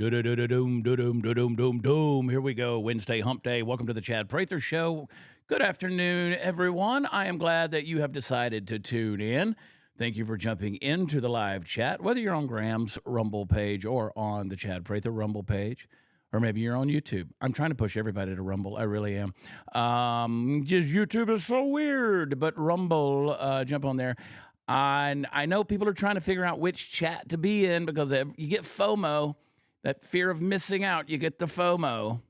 da-da-da-da-doom, da-doom, da-doom, doom, doom. Here we go. Wednesday hump day. Welcome to the Chad Prather Show. Good afternoon, everyone. I am glad that you have decided to tune in. Thank you for jumping into the live chat, whether you're on Graham's Rumble page or on the Chad Prather Rumble page, or maybe you're on YouTube. I'm trying to push everybody to Rumble. I really am. Just YouTube is so weird, but Rumble, jump on there. I know people are trying to figure out which chat to be in because you get FOMO, that fear of missing out. You get the FOMO.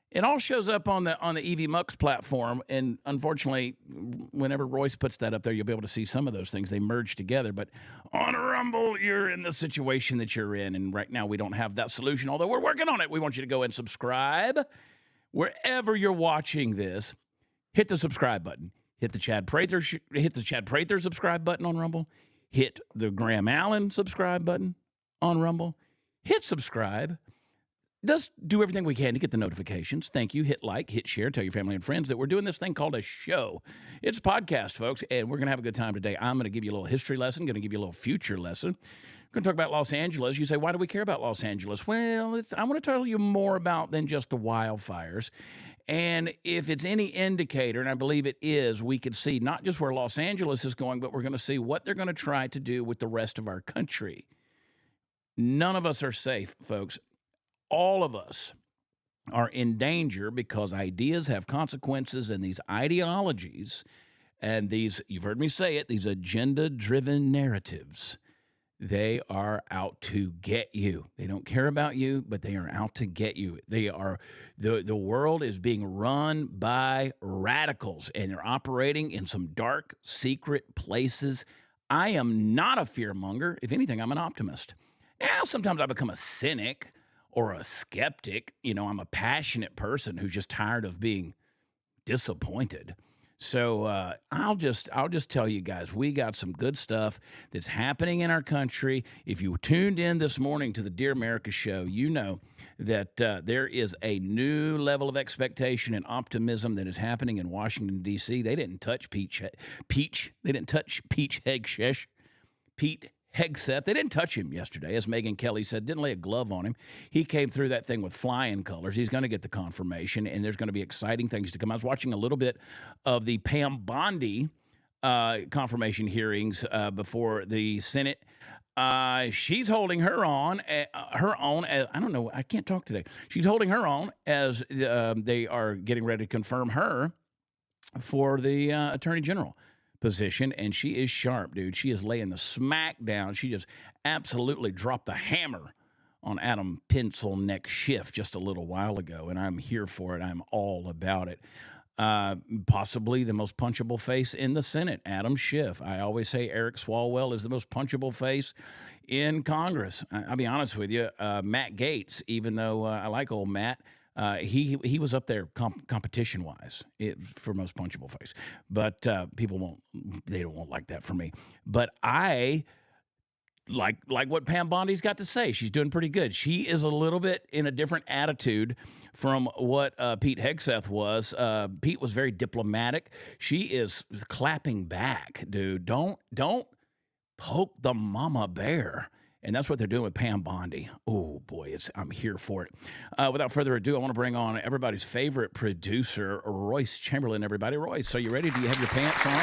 It all shows up on the EV Mux platform, and unfortunately, whenever Royce puts that up there, you'll be able to see some of those things. They merge together, but on Rumble, you're in the situation that you're in, and right now we don't have that solution, although we're working on it. We want you to go and subscribe. Wherever you're watching this, hit the subscribe button. Hit the Chad Prather subscribe button on Rumble. Hit the Graham Allen subscribe button on Rumble. Hit subscribe. Just do everything we can to get the notifications. Thank you. Hit like, hit share, tell your family and friends that we're doing this thing called a show. It's a podcast, folks, and we're going to have a good time today. I'm going to give you a little history lesson, going to give you a little future lesson. We're going to talk about Los Angeles. You say, why do we care about Los Angeles? Well, I want to tell you more about than just the wildfires. And if it's any indicator, and I believe it is, we could see not just where Los Angeles is going, but we're going to see what they're going to try to do with the rest of our country. None of us are safe, folks. All of us are in danger because ideas have consequences, and these ideologies and these, you've heard me say it, these agenda-driven narratives, they are out to get you. They don't care about you, but they are out to get you. They are the world is being run by radicals, and they're operating in some dark, secret places. I am not a fearmonger. If anything, I'm an optimist. Now, sometimes I become a cynic or a skeptic. You know, I'm a passionate person who's just tired of being disappointed. So I'll just tell you guys, we got some good stuff that's happening in our country. If you tuned in this morning to the Dear America show, you know that there is a new level of expectation and optimism that is happening in Washington, D.C. They didn't touch Pete Hegseth. They didn't touch him yesterday, as Megyn Kelly said, didn't lay a glove on him. He came through that thing with flying colors. He's going to get the confirmation, and there's going to be exciting things to come. I was watching a little bit of the Pam Bondi confirmation hearings before the Senate. She's holding her own, as, I don't know, I can't talk today. She's holding her own as they are getting ready to confirm her for the Attorney General position, and she is sharp, dude. She is laying the smack down. She just absolutely dropped the hammer on Adam Pencil-neck Schiff just a little while ago, and I'm here for it. I'm all about it. Possibly the most punchable face in the Senate, Adam Schiff. I always say Eric Swalwell is the most punchable face in Congress. I'll be honest with you, Matt Gaetz, even though I like old Matt, he was up there competition-wise for most punchable face. But people won't like that for me. But I like what Pam Bondi's got to say. She's doing pretty good. She is a little bit in a different attitude from what Pete Hegseth was. Pete was very diplomatic. She is clapping back, dude. Don't poke the mama bear. And that's what they're doing with Pam Bondi. Oh, boy, I'm here for it. Without further ado, I want to bring on everybody's favorite producer, Royce Chamberlain, everybody. Royce, are you ready? Do you have your pants on?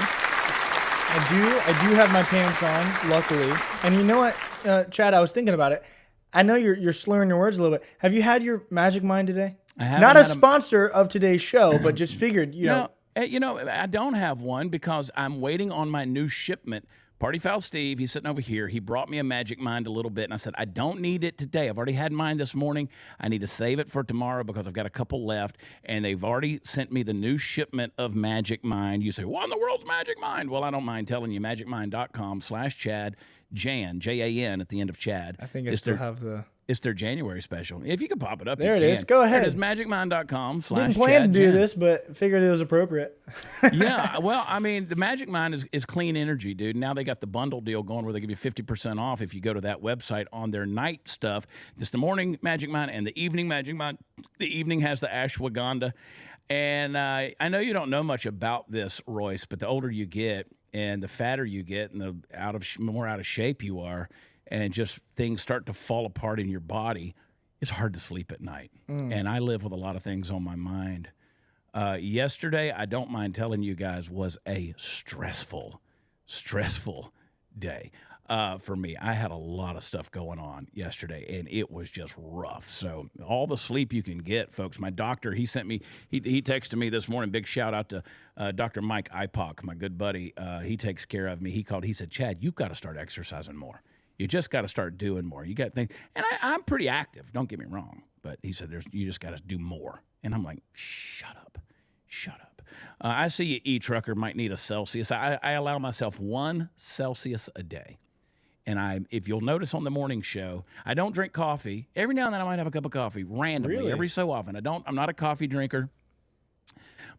I do have my pants on, luckily. And you know what, Chad, I was thinking about it. I know you're slurring your words a little bit. Have you had your Magic Mind today? I haven't. Not a sponsor of today's show, but just figured, you know. I don't have one because I'm waiting on my new shipment. Party Foul Steve, he's sitting over here. He brought me a Magic Mind a little bit, and I said, I don't need it today. I've already had mine this morning. I need to save it for tomorrow because I've got a couple left, and they've already sent me the new shipment of Magic Mind. You say, what in the world's Magic Mind? Well, I don't mind telling you, magicmind.com/Chad, Jan, Jan at the end of Chad. I think I still have the... It's their January special. If you could pop it up, there it is. Go ahead. It is magicmind.com/Chad. Didn't plan to do this, but figured it was appropriate. Yeah, well, I mean, the Magic Mind is clean energy, dude. Now they got the bundle deal going where they give you 50% off if you go to that website on their night stuff. It's the morning Magic Mind and the evening Magic Mind. The evening has the ashwagandha. And I know you don't know much about this, Royce, but the older you get and the fatter you get and the more out of shape you are, and just things start to fall apart in your body, it's hard to sleep at night. And I live with a lot of things on my mind. Yesterday, I don't mind telling you guys, was a stressful day for me. I had a lot of stuff going on yesterday, and it was just rough. So all the sleep you can get, folks. My doctor, he sent me, he texted me this morning. Big shout out to Dr. Mike Ipock, my good buddy. He takes care of me. He called. He said, Chad, you've got to start exercising more. You just got to start doing more. You got things, and I'm pretty active. Don't get me wrong, but he said, you just got to do more. And I'm like, shut up. I see you, E-Trucker, might need a Celsius. I allow myself 1 Celsius a day. And if you'll notice on the morning show, I don't drink coffee. Every now and then I might have a cup of coffee randomly, Really? every so often. I'm not a coffee drinker,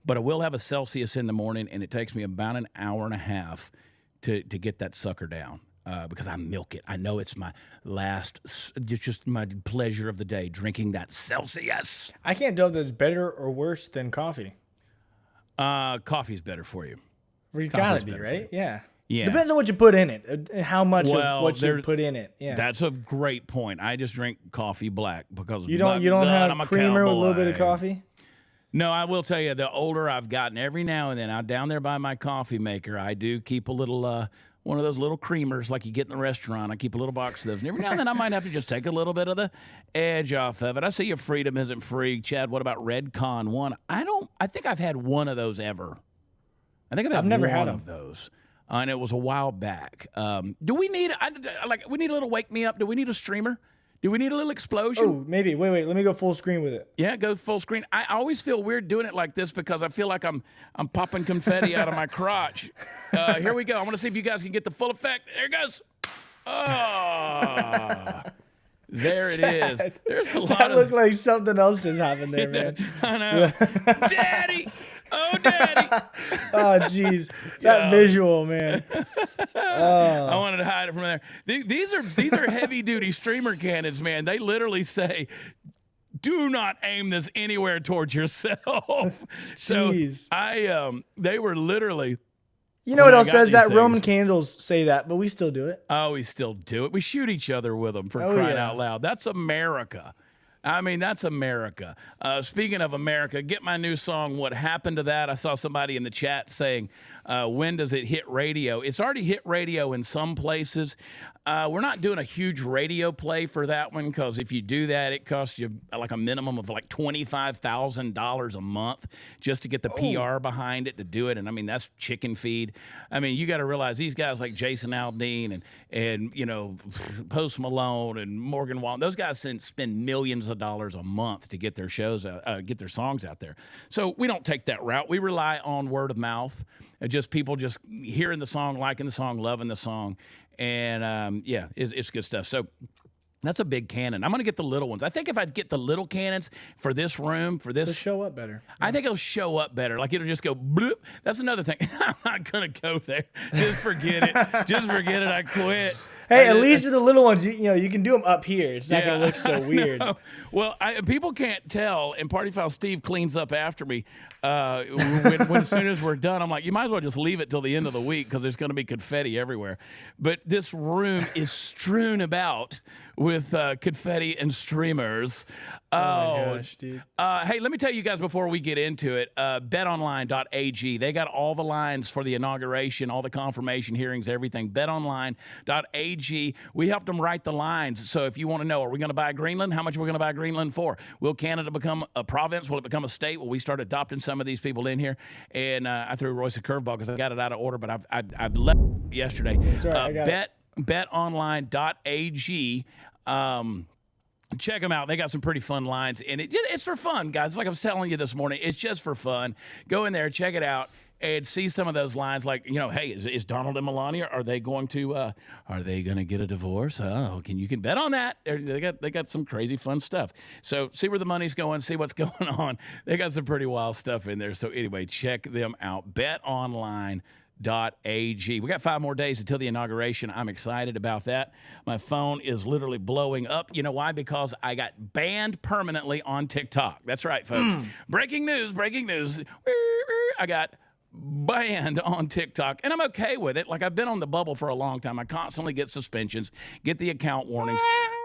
but I will have a Celsius in the morning, and it takes me about an hour and a half to get that sucker down. Because I milk it. I know it's my just my pleasure of the day, drinking that Celsius. I can't tell if that's better or worse than coffee. Coffee's better for you. You Coffee's gotta be, better right? Yeah. Yeah. Depends on what you put in it, how much of what you put in it. Yeah. That's a great point. I just drink coffee black because You don't have creamer with a little bit of coffee? No, I will tell you, the older I've gotten, every now and then, out down there by my coffee maker, I do keep a little one of those little creamers like you get in the restaurant. I keep a little box of those. And every now and then I might have to just take a little bit of the edge off of it. I see your freedom isn't free. Chad, what about Red Con 1? I think I've had one of those ever. I've never had one them. of those. And it was a while back. Do we need, we need a little wake me up? Do we need a streamer? Do we need a little explosion? Oh, maybe. Wait. Let me go full screen with it. Yeah, go full screen. I always feel weird doing it like this because I feel like I'm popping confetti out of my crotch. Here we go. I want to see if you guys can get the full effect. There it goes. Oh, there it is. There's a lot That looked like something else just happened there, man. I know. Daddy. Oh, Daddy. Oh, jeez. That visual, man. I wanted to hide it from there. These are heavy-duty streamer cannons, man. They literally say, do not aim this anywhere towards yourself. So Jeez. They were literally... You know what else says that? Roman candles say that, but we still do it. Oh, we still do it. We shoot each other with them, for crying out loud. That's America. I mean, that's America. Speaking of America, get my new song, What Happened to That? I saw somebody in the chat saying, when does it hit radio? It's already hit radio in some places. We're not doing a huge radio play for that one because if you do that, it costs you like a minimum of like $25,000 a month just to get the PR behind it to do it. And I mean, that's chicken feed. I mean, you got to realize these guys like Jason Aldean and you know, Post Malone and Morgan Wallen, those guys spend millions of dollars a month to get their shows get their songs out there. So we don't take that route. We rely on word of mouth, just people just hearing the song, liking the song, loving the song, and yeah, it's good stuff. So that's a big cannon. I'm going to get the little ones. I think if I get the little cannons for this room, for this... It'll show up better. I think it'll show up better. Like, it'll just go bloop. That's another thing. I'm not going to go there. Just forget it. Just forget it. I quit. Hey, at least with the little ones, you know, you can do them up here. It's not going to look so weird. Well, people can't tell, and Party Foul Steve cleans up after me. When as soon as we're done, I'm like, you might as well just leave it till the end of the week because there's going to be confetti everywhere. But this room is strewn about with confetti and streamers. Oh my gosh, dude. Hey, let me tell you guys before we get into it, betonline.ag. They got all the lines for the inauguration, all the confirmation hearings, everything. Betonline.ag. We helped them write the lines. So if you want to know, are we going to buy Greenland? How much are we going to buy Greenland for? Will Canada become a province? Will it become a state? Will we start adopting some of these people in here? And I threw Royce a curveball because I got it out of order, but I've left yesterday. That's right, I got it. Betonline.ag. Check them out. They got some pretty fun lines, and it's for fun, guys. Like I was telling you this morning, it's just for fun. Go in there, check it out, and see some of those lines. Like, you know, hey, is Donald and Melania, are they going to get a divorce? Oh, you can bet on that. They got some crazy fun stuff. So see where the money's going, see what's going on. They got some pretty wild stuff in there. So anyway, check them out. BetOnline.ag. We got 5 more days until the inauguration. I'm excited about that. My phone is literally blowing up. You know why? Because I got banned permanently on TikTok. That's right, folks. Breaking news. I got banned on TikTok, and I'm okay with it. Like, I've been on the bubble for a long time. I constantly get suspensions, get the account warnings.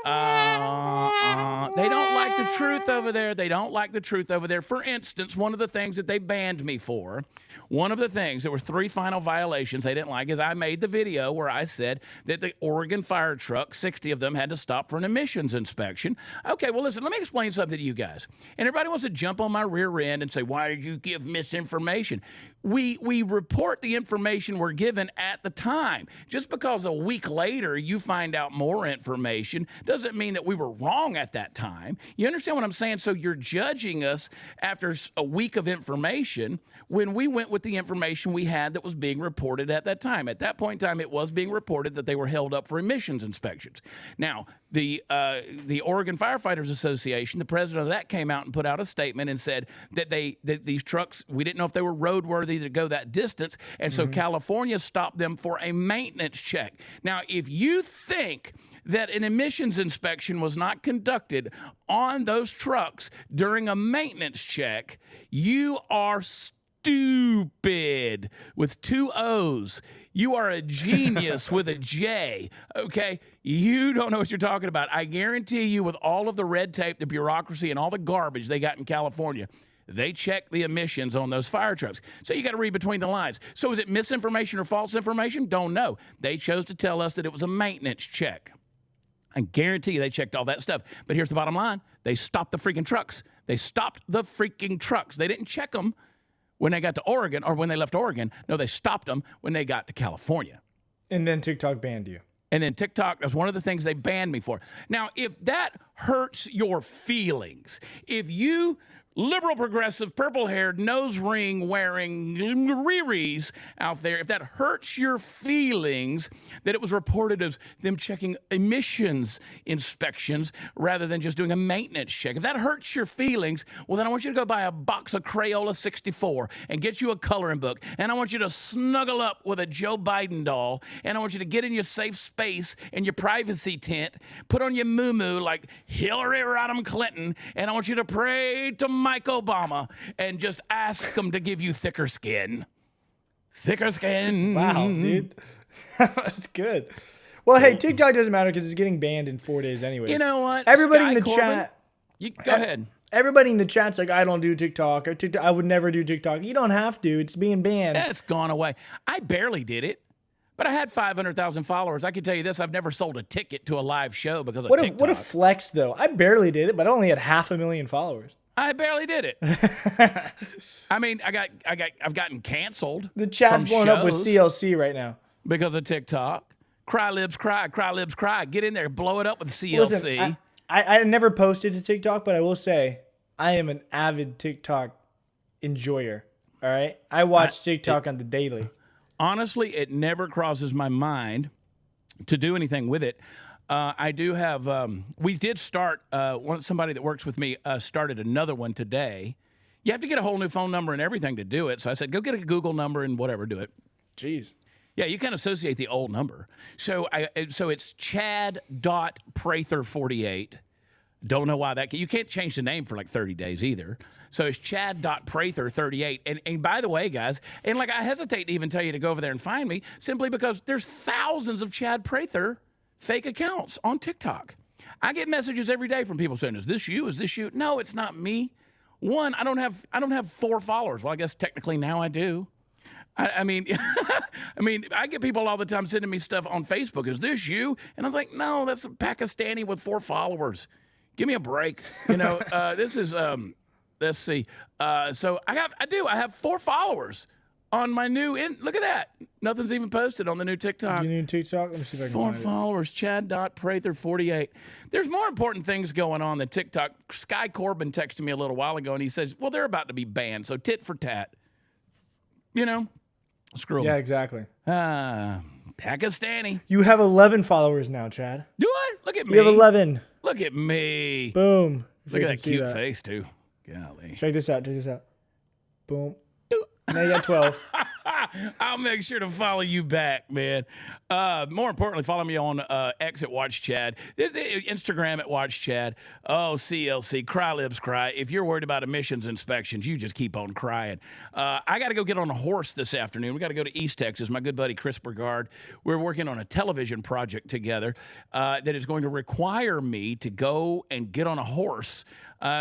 They don't like the truth over there. They don't like the truth over there. For instance, one of the things that they banned me for, one of the things, there were 3 final violations they didn't like, is I made the video where I said that the Oregon fire trucks, 60 of them, had to stop for an emissions inspection. Okay, well, listen, let me explain something to you guys. And everybody wants to jump on my rear end and say, why did you give misinformation? We report the information we're given at the time. Just because a week later you find out more information doesn't mean that we were wrong at that time. You understand what I'm saying? So you're judging us after a week of information when we went with the information we had that was being reported at that time. At that point in time, it was being reported that they were held up for emissions inspections. Now, the Oregon Firefighters Association, the president of that, came out and put out a statement and said that these trucks, we didn't know if they were roadworthy to go that distance, and so California stopped them for a maintenance check. Now, if you think that an emissions inspection was not conducted on those trucks during a maintenance check, you are stupid with 2 O's. You are a genius with a J, okay? You don't know what you're talking about. I guarantee you, with all of the red tape, the bureaucracy, and all the garbage they got in California, they check the emissions on those fire trucks. So you got to read between the lines. So is it misinformation or false information? Don't know. They chose to tell us that it was a maintenance check. I guarantee you they checked all that stuff. But here's the bottom line. They stopped the freaking trucks. They stopped the freaking trucks. They didn't check them when they got to Oregon or when they left Oregon. No, they stopped them when they got to California. And then TikTok banned you. And then TikTok, that's one of the things they banned me for. Now, if that hurts your feelings, if you liberal, progressive, purple-haired, nose ring wearing Riris out there, if that hurts your feelings that it was reported as them checking emissions inspections rather than just doing a maintenance check, if that hurts your feelings, well, then I want you to go buy a box of Crayola 64 and get you a coloring book, and I want you to snuggle up with a Joe Biden doll, and I want you to get in your safe space in your privacy tent, put on your muumuu like Hillary Rodham Clinton, and I want you to pray to Mike Obama and just ask them to give you thicker skin. Thicker skin. Wow, dude. That's good. Well, hey, TikTok doesn't matter because it's getting banned in 4 days anyway. You know what? Everybody Sky in the Corbin, chat. Go ahead. Everybody in the chat's like, I don't do TikTok. I would never do TikTok. You don't have to. It's being banned. It's gone away. I barely did it. But I had 500,000 followers. I can tell you this, I've never sold a ticket to a live show because of TikTok. What a flex, though. I barely did it, but I only had 500,000 followers. I barely did it. I mean, I've gotten canceled. The chat's blowing up with CLC right now. Because of TikTok. Cry libs cry, cry libs cry. Get in there, blow it up with CLC. Listen, I never posted to TikTok, but I will say I am an avid TikTok enjoyer. All right? I watch TikTok on the daily. Honestly, it never crosses my mind to do anything with it. I do have, we did start, somebody that works with me started another one today. You have to get a whole new phone number and everything to do it. So I said, go get a Google number and whatever, do it. Jeez. Yeah, you can't associate the old number. So it's Chad.Prather48. Don't know why you can't change the name for like 30 days either. So it's Chad.Prather38. And by the way, guys, and like I hesitate to even tell you to go over there and find me simply because there's thousands of Chad Prather fake accounts on TikTok. I get messages every day from people saying, is this you? Is this you? No, it's not me. One, I don't have 4 followers. Well, I guess technically now I do. I mean, I get people all the time sending me stuff on Facebook. Is this you? And I was like, no, that's a Pakistani with 4 followers. Give me a break. You know, this is, let's see. So I have 4 followers on my new, look at that. Nothing's even posted on the new TikTok. You new TikTok? Let me see if I can 4 find followers, Chad.Prather48. There's more important things going on than TikTok. Sky Corbin texted me a little while ago, and he says, well, they're about to be banned, so tit for tat. You know, screw them. Yeah, exactly. Pakistani. You have 11 followers now, Chad. Do I? Look at me. You have 11. Look at me. Boom. Look at that cute face, too. Golly. Check this out. Boom. Now you got 12. I'll make sure to follow you back, man. More importantly, follow me on X at Watch Chad. There's the Instagram at Watch Chad. Oh, CLC, cry libs cry. If you're worried about emissions inspections, you just keep on crying. I got to go get on a horse this afternoon. We got to go to East Texas. My good buddy Chris Burgard. We're working on a television project together that is going to require me to go and get on a horse,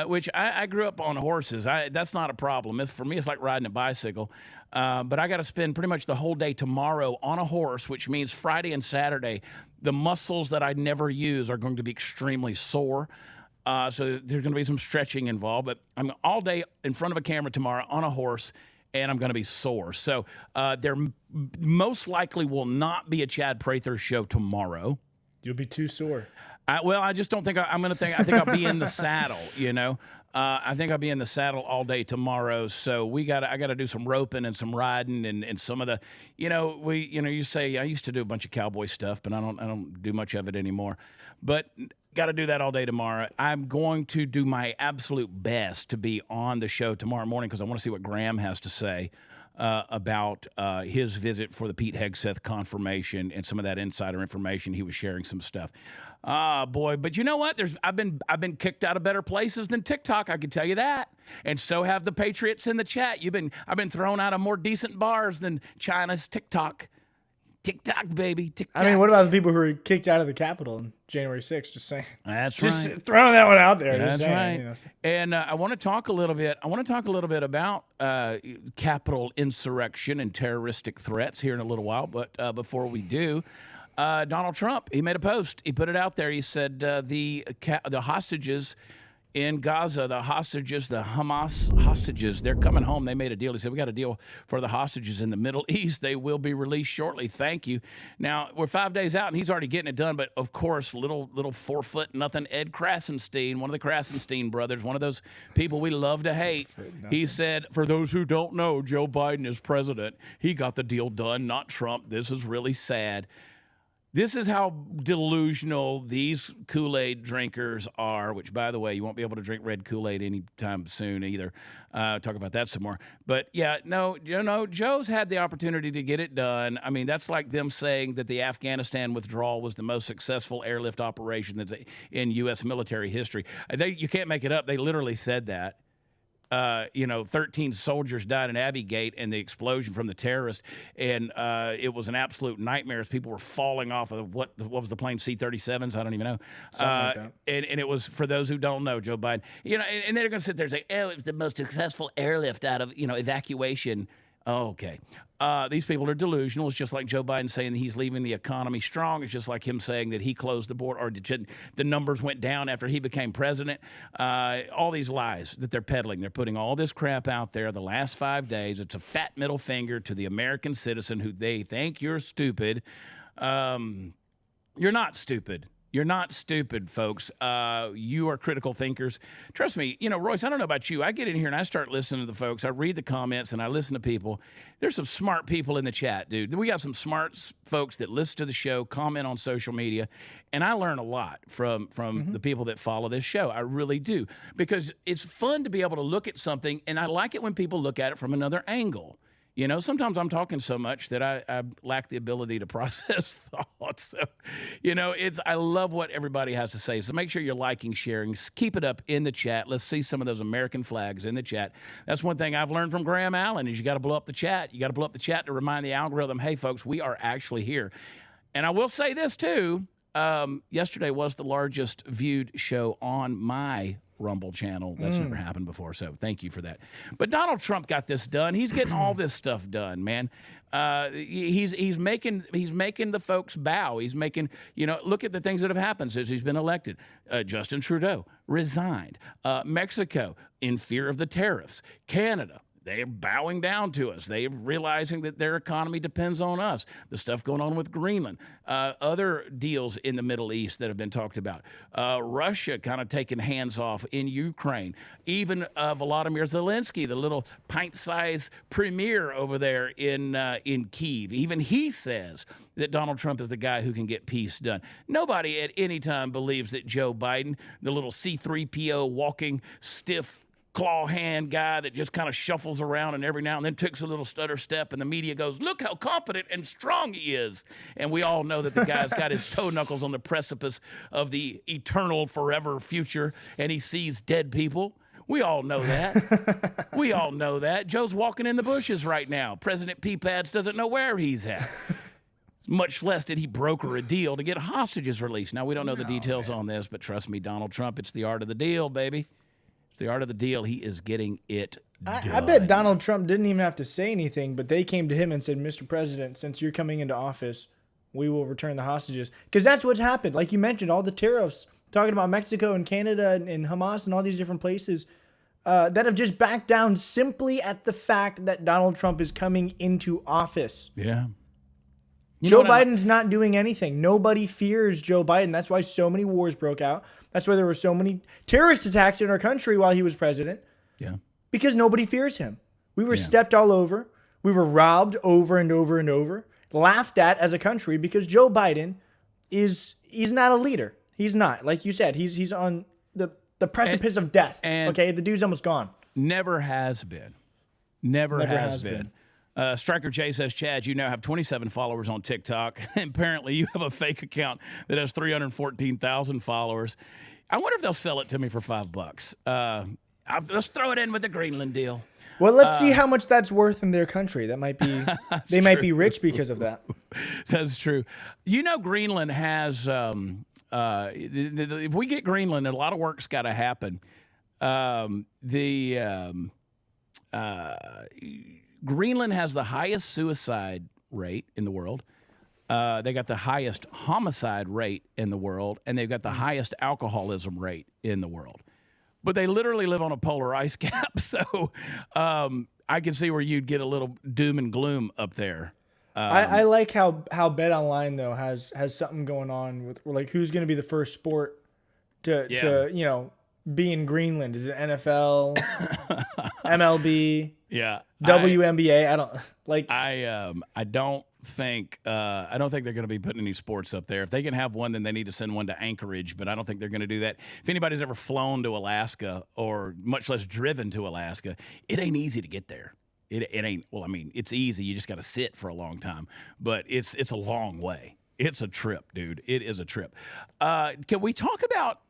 which I grew up on horses. That's not a problem. For me, it's like riding a bicycle. But I got to spend pretty much the whole day tomorrow on a horse, which means Friday and Saturday, the muscles that I never use are going to be extremely sore. So there's going to be some stretching involved. But I'm all day in front of a camera tomorrow on a horse, and I'm going to be sore. So there most likely will not be a Chad Prather show tomorrow. You'll be too sore. I just don't think I'm going to think. I think I'll be in the saddle. I think I'll be in the saddle all day tomorrow. So I got to do some roping and some riding and some of the, you say I used to do a bunch of cowboy stuff, but I don't do much of it anymore. But got to do that all day tomorrow. I'm going to do my absolute best to be on the show tomorrow morning because I want to see what Graham has to say about his visit for the Pete Hegseth confirmation and some of that insider information. He was sharing some stuff. Boy, but you know what? I've been kicked out of better places than TikTok. I can tell you that. And so have the patriots in the chat. I've been thrown out of more decent bars than China's TikTok. TikTok, baby. TikTok. I mean, what about the people who were kicked out of the Capitol on January 6th? Just saying. That's just right. throwing that one out there. That's saying, right. And I want to talk a little bit. About Capitol insurrection and terroristic threats here in a little while. But before we do, Donald Trump, he made a post. He put it out there. He said the hostages in Gaza, the Hamas hostages, they're coming home. They made a deal. He said, we got a deal for the hostages in the Middle East. They will be released shortly. Thank you. Now, we're 5 days out, and he's already getting it done. But, of course, little 4-foot-nothing Ed Krasenstein, one of the Krasenstein brothers, one of those people we love to hate. He said, for those who don't know, Joe Biden is president. He got the deal done, not Trump. This is really sad. This is how delusional these Kool-Aid drinkers are, which, by the way, you won't be able to drink red Kool-Aid anytime soon either. Talk about that some more. But, yeah, no, Joe's had the opportunity to get it done. I mean, that's like them saying that the Afghanistan withdrawal was the most successful airlift operation that's in U.S. military history. You can't make it up. They literally said that. 13 soldiers died in Abbey Gate and the explosion from the terrorists, and it was an absolute nightmare as people were falling off of what was the plane, C-37s? I don't even know. Like that. And it was, for those who don't know, Joe Biden, and they're going to sit there and say, oh, it was the most successful airlift out of, evacuation. Oh, okay. These people are delusional. It's just like Joe Biden saying that he's leaving the economy strong. It's just like him saying that he closed the border or the numbers went down after he became president. All these lies that they're peddling. They're putting all this crap out there the last 5 days. It's a fat middle finger to the American citizen who they think you're stupid. You're not stupid. You're not stupid, folks. You are critical thinkers. Trust me, Royce, I don't know about you. I get in here and I start listening to the folks. I read the comments and I listen to people. There's some smart people in the chat, dude. We got some smart folks that listen to the show, comment on social media, and I learn a lot from the people that follow this show. I really do, because it's fun to be able to look at something, and I like it when people look at it from another angle. Sometimes I'm talking so much that I lack the ability to process thoughts. So, I love what everybody has to say. So make sure you're liking, sharing, keep it up in the chat. Let's see some of those American flags in the chat. That's one thing I've learned from Graham Allen is you got to blow up the chat. You got to blow up the chat to remind the algorithm, hey, folks, we are actually here. And I will say this, too. Yesterday was the largest viewed show on my Rumble channel. That's never happened before, so thank you for that. But Donald Trump got this done. He's getting all this stuff done, man. He's making the folks bow. He's making, look at the things that have happened since he's been elected. Justin Trudeau resigned. Mexico, in fear of the tariffs. Canada, they're bowing down to us. They're realizing that their economy depends on us. The stuff going on with Greenland. Other deals in the Middle East that have been talked about. Russia kind of taking hands off in Ukraine. Even Volodymyr Zelensky, the little pint-sized premier over there in Kyiv. Even he says that Donald Trump is the guy who can get peace done. Nobody at any time believes that Joe Biden, the little C-3PO walking stiff claw hand guy that just kind of shuffles around and every now and then takes a little stutter step, and the media goes, look how competent and strong he is. And we all know that the guy's got his toe knuckles on the precipice of the eternal, forever future, and he sees dead people. We all know that. We all know that. Joe's walking in the bushes right now. President P-Pads doesn't know where he's at. Much less did he broker a deal to get hostages released. Now, we don't know the details on this, but trust me, Donald Trump, it's the art of the deal, baby. It's the art of the deal. He is getting it done. I bet Donald Trump didn't even have to say anything, but they came to him and said, Mr. President, since you're coming into office, we will return the hostages. Because that's what's happened. Like you mentioned, all the tariffs, talking about Mexico and Canada and Hamas and all these different places that have just backed down simply at the fact that Donald Trump is coming into office. Yeah. Joe Biden's not doing anything. Nobody fears Joe Biden. That's why so many wars broke out. That's why there were so many terrorist attacks in our country while he was president. Yeah. Because nobody fears him. We were stepped all over. We were robbed over and over and over. Laughed at as a country because Joe Biden he's not a leader. He's not. Like you said, he's on the precipice of death. Okay, the dude's almost gone. Never has been. Never has been. Striker J says, Chad, you now have 27 followers on TikTok. Apparently, you have a fake account that has 314,000 followers. I wonder if they'll sell it to me for $5. Let's throw it in with the Greenland deal. Well, let's see how much that's worth in their country. That might be they might be rich because of that. That's true. You know, Greenland has. If we get Greenland, a lot of work's got to happen. Greenland has the highest suicide rate in the world. They got the highest homicide rate in the world, and they've got the highest alcoholism rate in the world. But they literally live on a polar ice cap, so I can see where you'd get a little doom and gloom up there. I like how Bet Online though has something going on with like who's going to be the first sport to be in Greenland. Is it NFL, MLB? Yeah, WNBA. I don't think they're going to be putting any sports up there. If they can have one, then they need to send one to Anchorage. But I don't think they're going to do that. If anybody's ever flown to Alaska or much less driven to Alaska, it ain't easy to get there. It ain't. Well, I mean, it's easy. You just got to sit for a long time. But it's a long way. It's a trip, dude. It is a trip. Can we talk about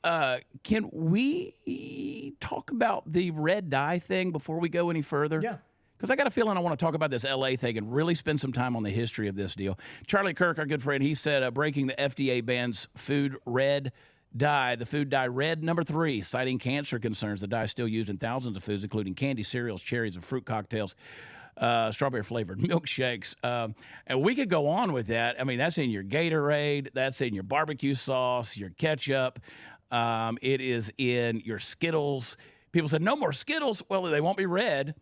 the red dye thing before we go any further? Yeah. Because I got a feeling I want to talk about this LA thing and really spend some time on the history of this deal. Charlie Kirk, our good friend, he said breaking the FDA bans food red dye, the food dye red number 3, citing cancer concerns. The dye is still used in thousands of foods, including candy, cereals, cherries, and fruit cocktails. Strawberry-flavored milkshakes. And we could go on with that. I mean, that's in your Gatorade. That's in your barbecue sauce, your ketchup. It is in your Skittles. People said, no more Skittles. Well, they won't be red.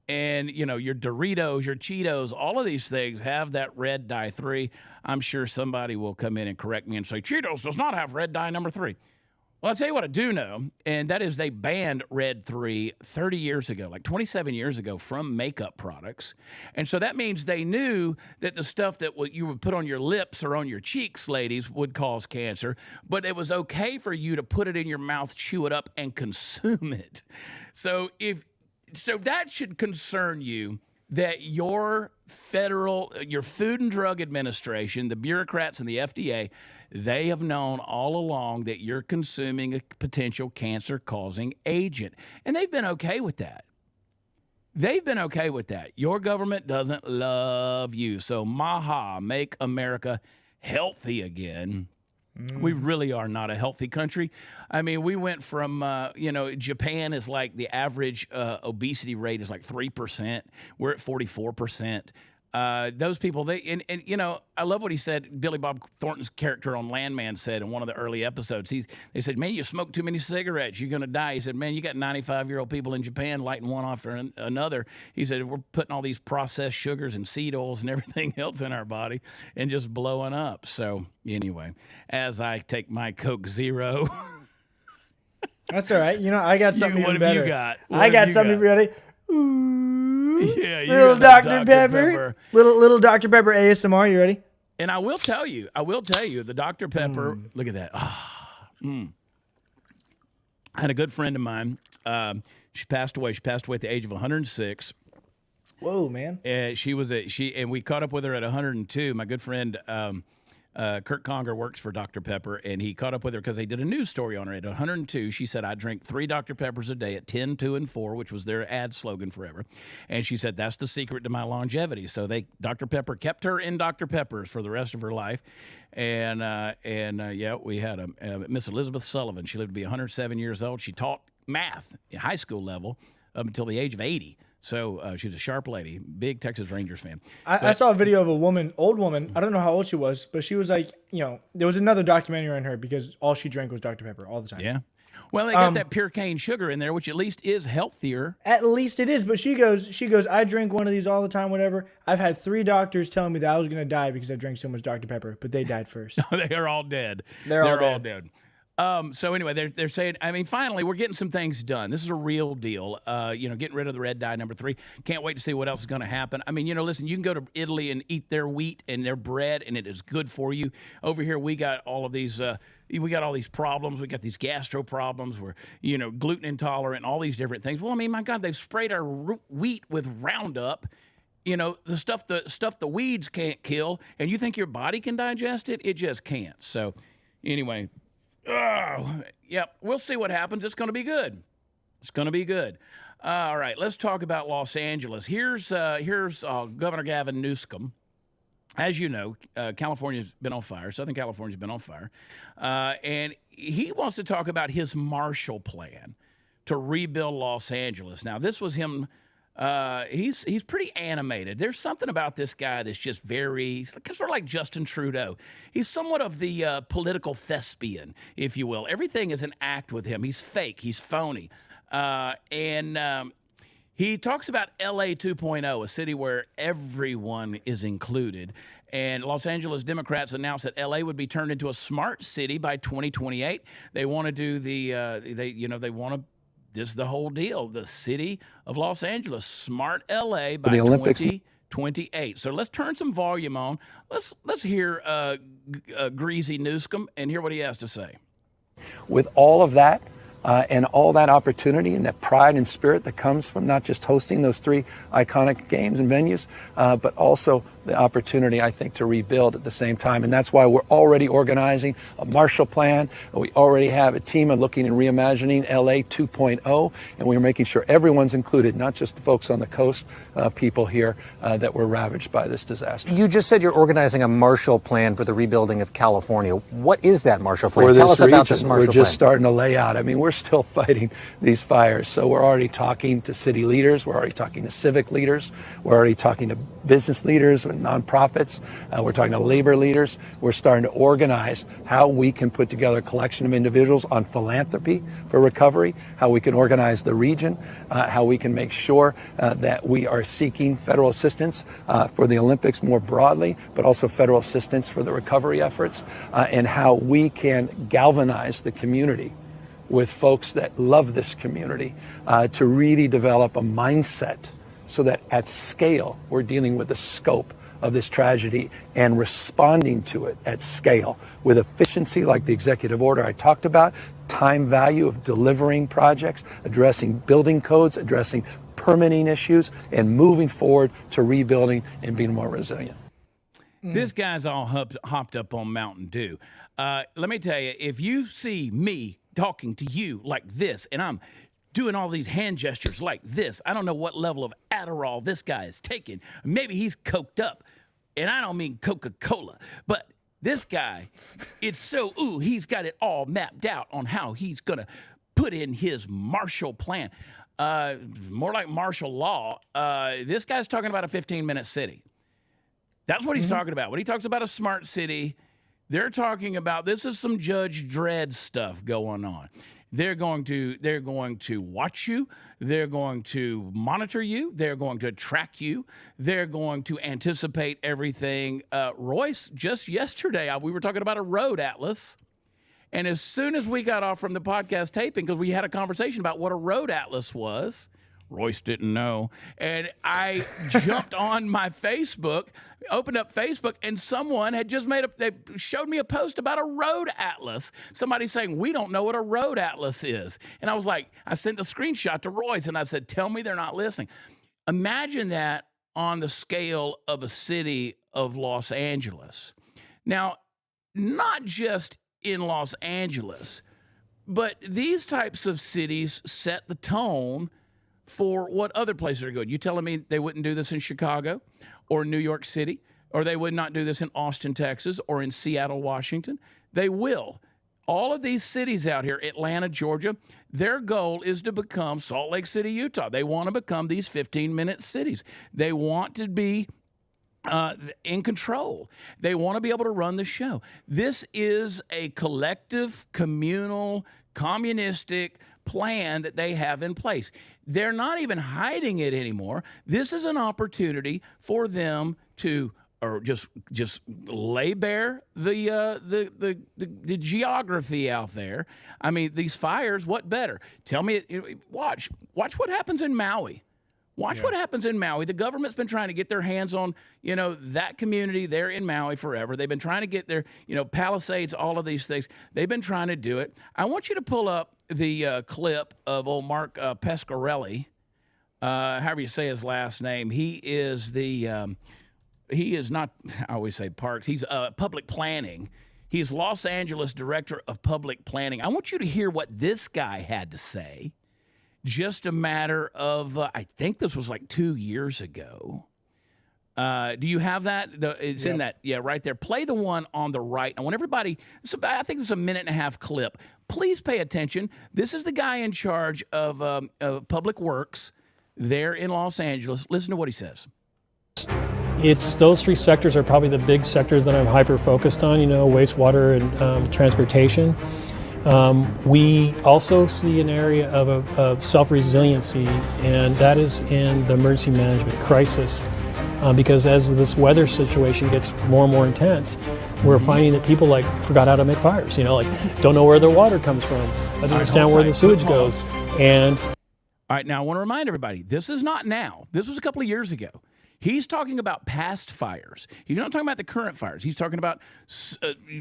And, your Doritos, your Cheetos, all of these things have that red dye 3. I'm sure somebody will come in and correct me and say, Cheetos does not have red dye number 3. Well, I'll tell you what I do know, and that is they banned Red 3 30 years ago, like 27 years ago, from makeup products. And so that means they knew that the stuff that you would put on your lips or on your cheeks, ladies, would cause cancer, but it was okay for you to put it in your mouth, chew it up, and consume it. So that should concern you that your Food and Drug Administration, the bureaucrats and the FDA, they have known all along that you're consuming a potential cancer-causing agent. And they've been okay with that. Your government doesn't love you. So, maha, make America healthy again. We really are not a healthy country. I mean, we went from, Japan is like the average obesity rate is like 3%. We're at 44%. Those people, I love what he said. Billy Bob Thornton's character on Landman said in one of the early episodes. They said, man, you smoke too many cigarettes, you're going to die. He said, man, you got 95-year-old people in Japan lighting one after another. He said, we're putting all these processed sugars and seed oils and everything else in our body and just blowing up. So anyway, as I take my Coke Zero. That's all right. I got something even better. What have you got? I got something ready. Yeah, little Dr. Pepper. Little Dr. Pepper ASMR. You ready? And I will tell you, the Dr. Pepper, look at that. I had a good friend of mine. She passed away. She passed away at the age of 106. Whoa, man. And we caught up with her at 102. My good friend Kurt Conger works for Dr. Pepper, and he caught up with her because they did a news story on her. At 102, she said, I drink 3 Dr. Peppers a day at 10, 2, and 4, which was their ad slogan forever. And she said, that's the secret to my longevity. So Dr. Pepper kept her in Dr. Peppers for the rest of her life. And we had Miss Elizabeth Sullivan. She lived to be 107 years old. She taught math at high school level up until the age of 80. So she was a sharp lady, big Texas Rangers fan. I saw a video of a woman, old woman. I don't know how old she was, but she was like, there was another documentary on her because all she drank was Dr. Pepper all the time. Yeah. Well, they got that pure cane sugar in there, which at least is healthier. At least it is. But she goes, I drink one of these all the time, whatever. I've had 3 doctors telling me that I was going to die because I drank so much Dr. Pepper, but they died first. They are all dead. They're all dead. So anyway, they're saying, finally, we're getting some things done. This is a real deal. Getting rid of the red dye, number 3. Can't wait to see what else is going to happen. Listen, you can go to Italy and eat their wheat and their bread, and it is good for you. Over here, we got all of these. We got all these problems. We got these gastro problems. We're gluten intolerant, all these different things. Well, my God, they've sprayed our wheat with Roundup. The stuff the weeds can't kill, and you think your body can digest it? It just can't. So, anyway. We'll see what happens. It's going to be good. It's going to be good. All right, let's talk about Los Angeles. Here's Governor Gavin Newsom. As you know, California's been on fire. Southern California's been on fire. And he wants to talk about his Marshall Plan to rebuild Los Angeles. Now, this was him. He's pretty animated. There's something about this guy that's just he's sort of like Justin Trudeau. He's somewhat of the political thespian, if you will. Everything is an act with him. He's fake. He's phony. He talks about LA 2.0, a city where everyone is included. And Los Angeles Democrats announced that LA would be turned into a smart city by 2028. They want to do this is the whole deal. The city of Los Angeles, smart LA by 2028. So let's turn some volume on. Let's hear Greasy Newsom and hear what he has to say. With all of that and all that opportunity and that pride and spirit that comes from not just hosting those 3 iconic games and venues, but also the opportunity, I think, to rebuild at the same time. And that's why we're already organizing a Marshall Plan. We already have a team looking and reimagining LA 2.0, and we're making sure everyone's included, not just the folks on the coast, people here that were ravaged by this disaster. You just said you're organizing a Marshall Plan for the rebuilding of California. What is that Marshall Plan? Tell us about this Marshall Plan. We're just starting to lay out. We're still fighting these fires. So we're already talking to city leaders. We're already talking to civic leaders. We're already talking to business leaders and nonprofits. We're talking to labor leaders. We're starting to organize how we can put together a collection of individuals on philanthropy for recovery, how we can organize the region, how we can make sure that we are seeking federal assistance for the Olympics more broadly, but also federal assistance for the recovery efforts, and how we can galvanize the community with folks that love this community to really develop a mindset so that at scale we're dealing with the scope of this tragedy and responding to it at scale with efficiency like the executive order I talked about, time value of delivering projects, addressing building codes, addressing permitting issues, and moving forward to rebuilding and being more resilient. This guy's all hopped up on Mountain Dew. Let me tell you, if you see me talking to you like this, and I'm doing all these hand gestures like this, I don't know what level of Adderall this guy is taking. Maybe he's coked up, and I don't mean Coca-Cola, but this guy, he's got it all mapped out on how he's going to put in his Marshall Plan. More like martial law. This guy's talking about a 15-minute city. That's what he's talking about. When he talks about a smart city, they're talking about, this is some Judge Dredd stuff going on. They're going to watch you. They're going to monitor you. They're going to track you. They're going to anticipate everything. Royce, just yesterday, we were talking about a road atlas. And as soon as we got off from the podcast taping, because we had a conversation about what a road atlas was, Royce didn't know. And I jumped on my Facebook, opened up Facebook, and someone had just they showed me a post about a road atlas. Somebody saying, we don't know what a road atlas is. And I was like, I sent a screenshot to Royce, and I said, tell me they're not listening. Imagine that on the scale of a city of Los Angeles. Now, not just in Los Angeles, but these types of cities set the tone for what other places are good. You telling me they wouldn't do this in Chicago or New York City, or they would not do this in Austin, Texas, or in Seattle, Washington? They will. All of these cities out here, Atlanta, Georgia, their goal is to become Salt Lake City, Utah. They want to become these 15-minute cities. They want to be in control. They want to be able to run the show. This is a collective, communal, communistic plan that they have in place. They're not even hiding it anymore. This is an opportunity for them to just lay bare the geography out there. I mean, these fires, what better? Tell me, watch what happens in Maui. Watch what happens in Maui. The government's been trying to get their hands on, that community there in Maui forever. They've been trying to get their, Palisades, all of these things. They've been trying to do it. I want you to pull up the clip of old Mark Pescarelli, however you say his last name. He is he is not, I always say parks, he's public planning. He's Los Angeles Director of Public Planning. I want you to hear what this guy had to say. Just a matter of, I think this was like 2 years ago. Do you have that? It's in that, right there. Play the one on the right. I want everybody, I think this is a 1.5-minute clip. Please pay attention. This is the guy in charge of Public Works there in Los Angeles. Listen to what he says. It's those three sectors are probably the big sectors that I'm hyper-focused on, wastewater and transportation. We also see an area of self-resiliency, and that is in the emergency management crisis. Because as this weather situation gets more and more intense, we're finding that people forgot how to make fires, don't know where their water comes from, don't understand where the sewage goes. And all right, now I want to remind everybody, this is not now. This was a couple of years ago. He's talking about past fires. He's not talking about the current fires. He's talking about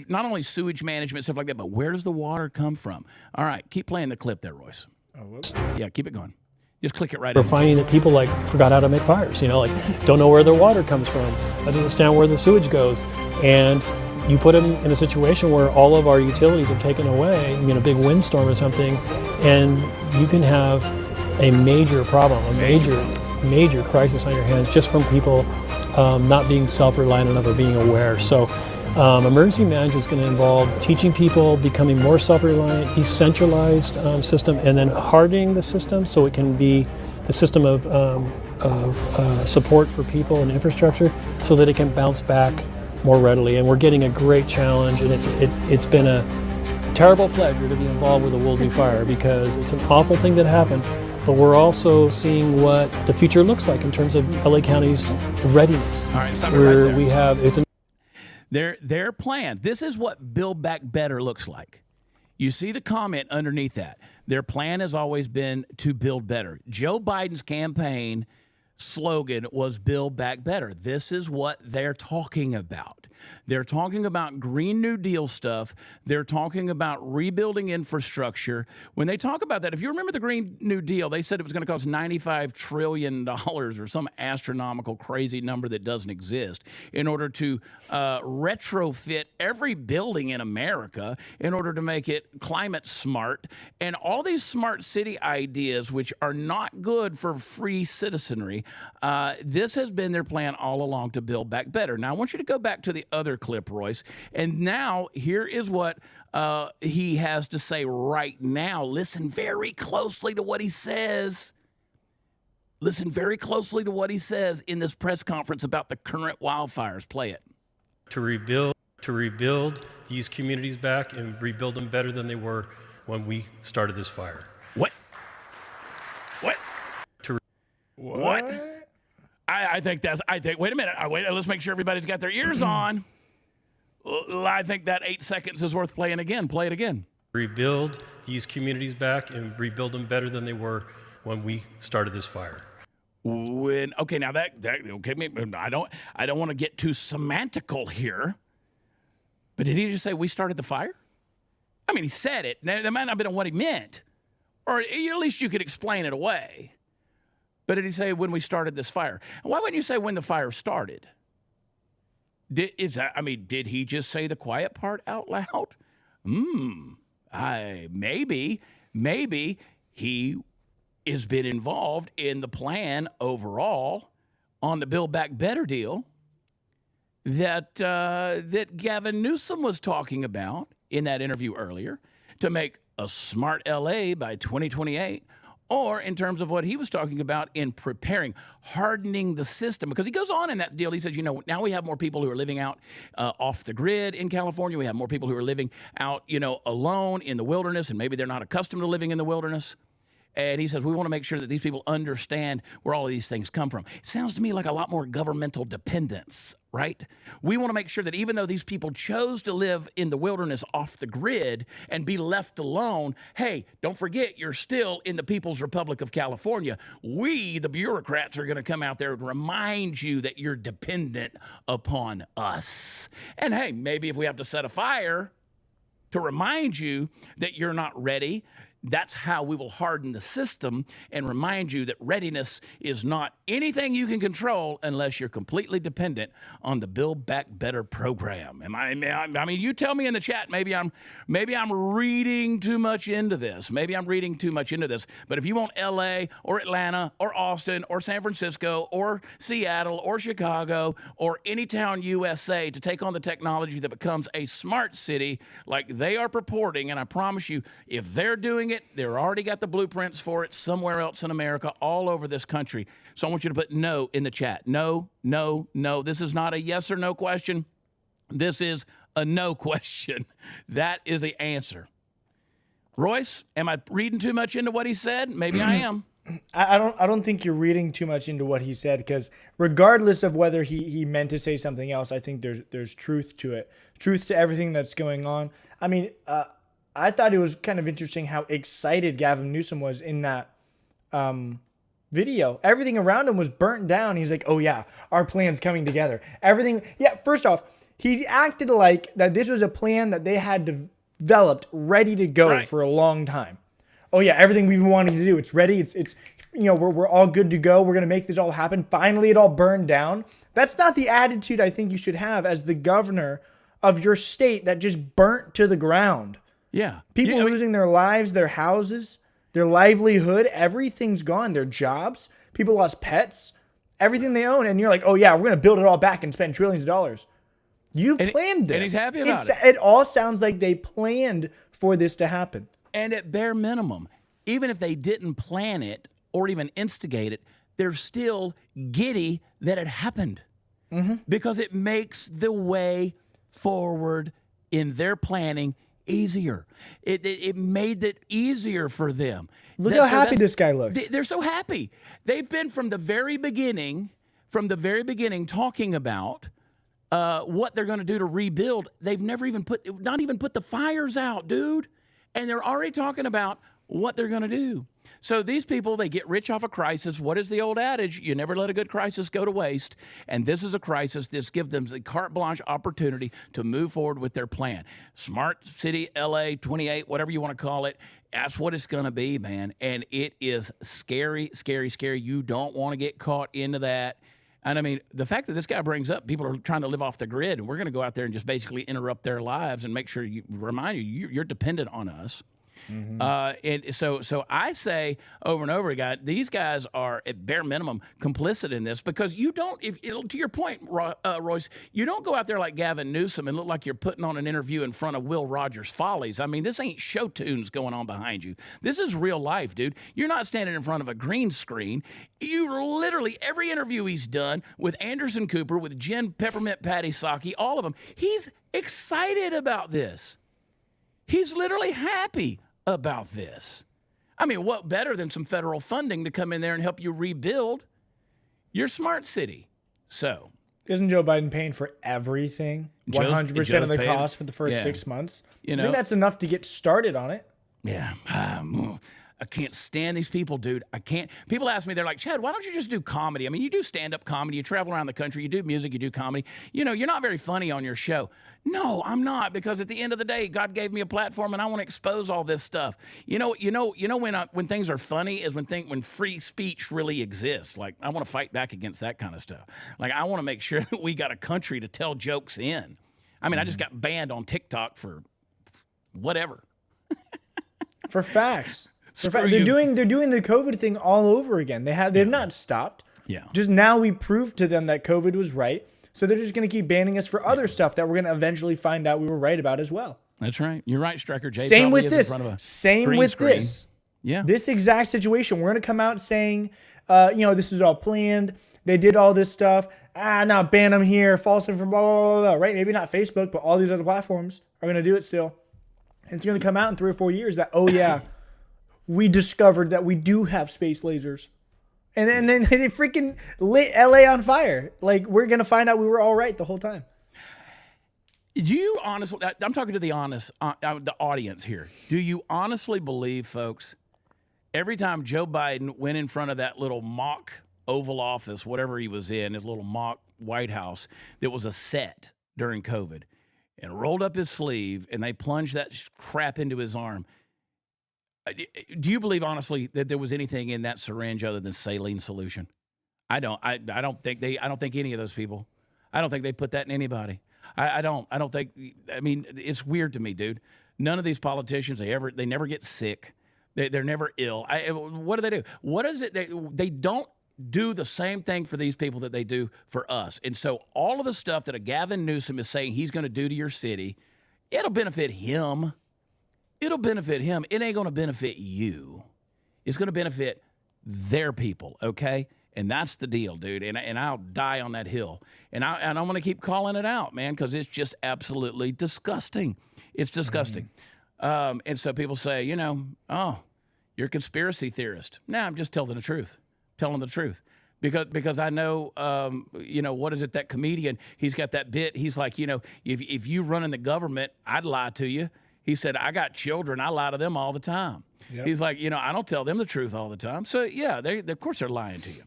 not only sewage management, stuff like that, but where does the water come from? All right, keep playing the clip there, Royce. Oh, whoops. Yeah, keep it going. Just click it right we're in. finding that people forgot how to make fires, don't know where their water comes from, don't understand where the sewage goes. And you put them in a situation where all of our utilities are taken away, a big windstorm or something, and you can have a major problem, a major crisis on your hands just from people not being self-reliant enough or being aware. So emergency management is going to involve teaching people, becoming more self-reliant, decentralized system, and then hardening the system so it can be the system of support for people and infrastructure so that it can bounce back more readily. And we're getting a great challenge, and it's been a terrible pleasure to be involved with the Woolsey fire because it's an awful thing that happened. But we're also seeing what the future looks like in terms of LA County's readiness. All right, stop it right there. We have Their plan. This is what Build Back Better looks like. You see the comment underneath that. Their plan has always been to build better. Joe Biden's campaign slogan was Build Back Better. This is what they're talking about. They're talking about Green New Deal stuff. They're talking about rebuilding infrastructure. When they talk about that, if you remember the Green New Deal, they said it was going to cost $95 trillion or some astronomical crazy number that doesn't exist in order to retrofit every building in America in order to make it climate smart. And all these smart city ideas, which are not good for free citizenry, this has been their plan all along to build back better. Now, I want you to go back to the other clip, Royce. And now here is what he has to say right now. Listen very closely to what he says. Listen very closely to what he says in this press conference about the current wildfires. Play it. To rebuild these communities back and rebuild them better than they were when we started this fire. What? What? I think, wait a minute. Let's make sure everybody's got their ears on. I think that 8 seconds is worth playing again. Play it again. Rebuild these communities back and rebuild them better than they were when we started this fire. Okay, now that okay, I don't want to get too semantical here, but did he just say we started the fire? I mean, he said it. Now, that might not have been what he meant, or at least you could explain it away. But did he say when we started this fire? And why wouldn't you say when the fire started? Did he just say the quiet part out loud? Maybe he has been involved in the plan overall on the Build Back Better deal that Gavin Newsom was talking about in that interview earlier, to make a smart LA by 2028, or in terms of what he was talking about in preparing, hardening the system. Because he goes on in that deal, he says, now we have more people who are living out off the grid in California. We have more people who are living out, alone in the wilderness, and maybe they're not accustomed to living in the wilderness. And he says, we want to make sure that these people understand where all of these things come from. It sounds to me like a lot more governmental dependence, right? We want to make sure that even though these people chose to live in the wilderness off the grid and be left alone, hey, don't forget, you're still in the People's Republic of California. We, the bureaucrats, are going to come out there and remind you that you're dependent upon us. And hey, maybe if we have to set a fire to remind you that you're not ready, that's how we will harden the system and remind you that readiness is not anything you can control unless you're completely dependent on the Build Back Better program. I mean, you tell me in the chat. Maybe I'm reading too much into this. But if you want L.A. or Atlanta or Austin or San Francisco or Seattle or Chicago or any town USA to take on the technology that becomes a smart city like they are purporting, and I promise you, if they're doing it, they've already got the blueprints for it somewhere else in America, all over this country. So I want you to put no in the chat. No. This is not a yes or no question. This is a no question. That is the answer. Royce, am I reading too much into what he said? Maybe I am. I don't think you're reading too much into what he said, because regardless of whether he meant to say something else, I think there's truth to it. Truth to everything that's going on. I mean, I thought it was kind of interesting how excited Gavin Newsom was in that video. Everything around him was burnt down. He's like, oh yeah, our plan's coming together. Everything. Yeah, first off, he acted like that this was a plan that they had developed, ready to go for a long time. Oh yeah, everything we've been wanting to do, it's ready. It's we're all good to go. We're going to make this all happen. Finally, it all burned down. That's not the attitude I think you should have as the governor of your state that just burnt to the ground. Yeah. People losing their lives, their houses, their livelihood, everything's gone, their jobs. People lost pets, everything they own. And you're like, oh yeah, we're going to build it all back and spend trillions of dollars. You planned this. And he's happy about it. It all sounds like they planned for this to happen. And at bare minimum, even if they didn't plan it or even instigate it, they're still giddy that it happened. Mm-hmm. Because it makes the way forward in their planning easier. It made it easier for them. Look how happy this guy looks. They're so happy. They've been from the very beginning talking about what they're going to do to rebuild. They've never even put the fires out, dude. And they're already talking about what they're going to do. So these people, they get rich off a crisis. What is the old adage? You never let a good crisis go to waste. And this is a crisis. This gives them the carte blanche opportunity to move forward with their plan. Smart City, LA 28, whatever you want to call it. That's what it's going to be, man. And it is scary, scary, scary. You don't want to get caught into that. And I mean, the fact that this guy brings up people are trying to live off the grid, and we're going to go out there and just basically interrupt their lives and make sure remind you you're dependent on us. Mm-hmm. And so I say over and over again, these guys are at bare minimum complicit in this, because you don't, to your point, Royce, you don't go out there like Gavin Newsom and look like you're putting on an interview in front of Will Rogers Follies. I mean, this ain't show tunes going on behind you. This is real life, dude. You're not standing in front of a green screen. You literally, every interview he's done with Anderson Cooper, with Jen Peppermint Patty Saki, all of them, he's excited about this. He's literally happy about this. I mean, what better than some federal funding to come in there and help you rebuild your smart city? So, isn't Joe Biden paying for everything? 100% of the cost for the first 6 months? I think that's enough to get started on it. Yeah. I can't stand these people, dude. I can't. People ask me, they're like, Chad, why don't you just do comedy? I mean, you do stand-up comedy, you travel around the country, you do music, you do comedy. You know, you're not very funny on your show. No, I'm not, because at the end of the day, God gave me a platform and I want to expose all this stuff. You know when things are funny is when free speech really exists. Like, I want to fight back against that kind of stuff. Like, I want to make sure that we got a country to tell jokes in. I mean, I just got banned on TikTok for whatever. For facts. Screw They're you. doing the COVID thing all over again. They've not stopped. Yeah. Just now we proved to them that COVID was right. So they're just going to keep banning us for other stuff that we're going to eventually find out we were right about as well. That's right. You're right, Striker Jay. Same probably with is in this. front of a Same green with screen. this. Yeah. This exact situation. We're going to come out saying, this is all planned. They did all this stuff. Now ban them here. False information. Blah, blah, blah, blah. Right? Maybe not Facebook, but all these other platforms are going to do it still. And it's going to come out in 3 or 4 years that, oh yeah, we discovered that we do have space lasers. And then they freaking lit LA on fire. Like, we're going to find out we were all right the whole time. Do you honestly, I'm talking to the audience here. Do you honestly believe, folks, every time Joe Biden went in front of that little mock Oval Office, whatever he was in, his little mock White House, that was a set during COVID, and rolled up his sleeve and they plunged that crap into his arm, do you believe honestly that there was anything in that syringe other than saline solution? I don't think any of those people. I don't think they put that in anybody. I don't think. I mean, it's weird to me, dude. None of these politicians, they never get sick. They're never ill. What do they do? What is it? They don't do the same thing for these people that they do for us. And so all of the stuff that a Gavin Newsom is saying he's going to do to your city, it'll benefit him. It'll benefit him. It ain't going to benefit you. It's going to benefit their people, okay? And that's the deal, dude. And I'll die on that hill. And I'm going to keep calling it out, man, because it's just absolutely disgusting. It's disgusting. And so people say, oh, you're a conspiracy theorist. No, I'm just telling the truth. Because I know, what is it, that comedian, he's got that bit. He's like, if you run in the government, I'd lie to you. He said, I got children. I lie to them all the time. Yep. He's like, I don't tell them the truth all the time. So, yeah, of course they're lying to you.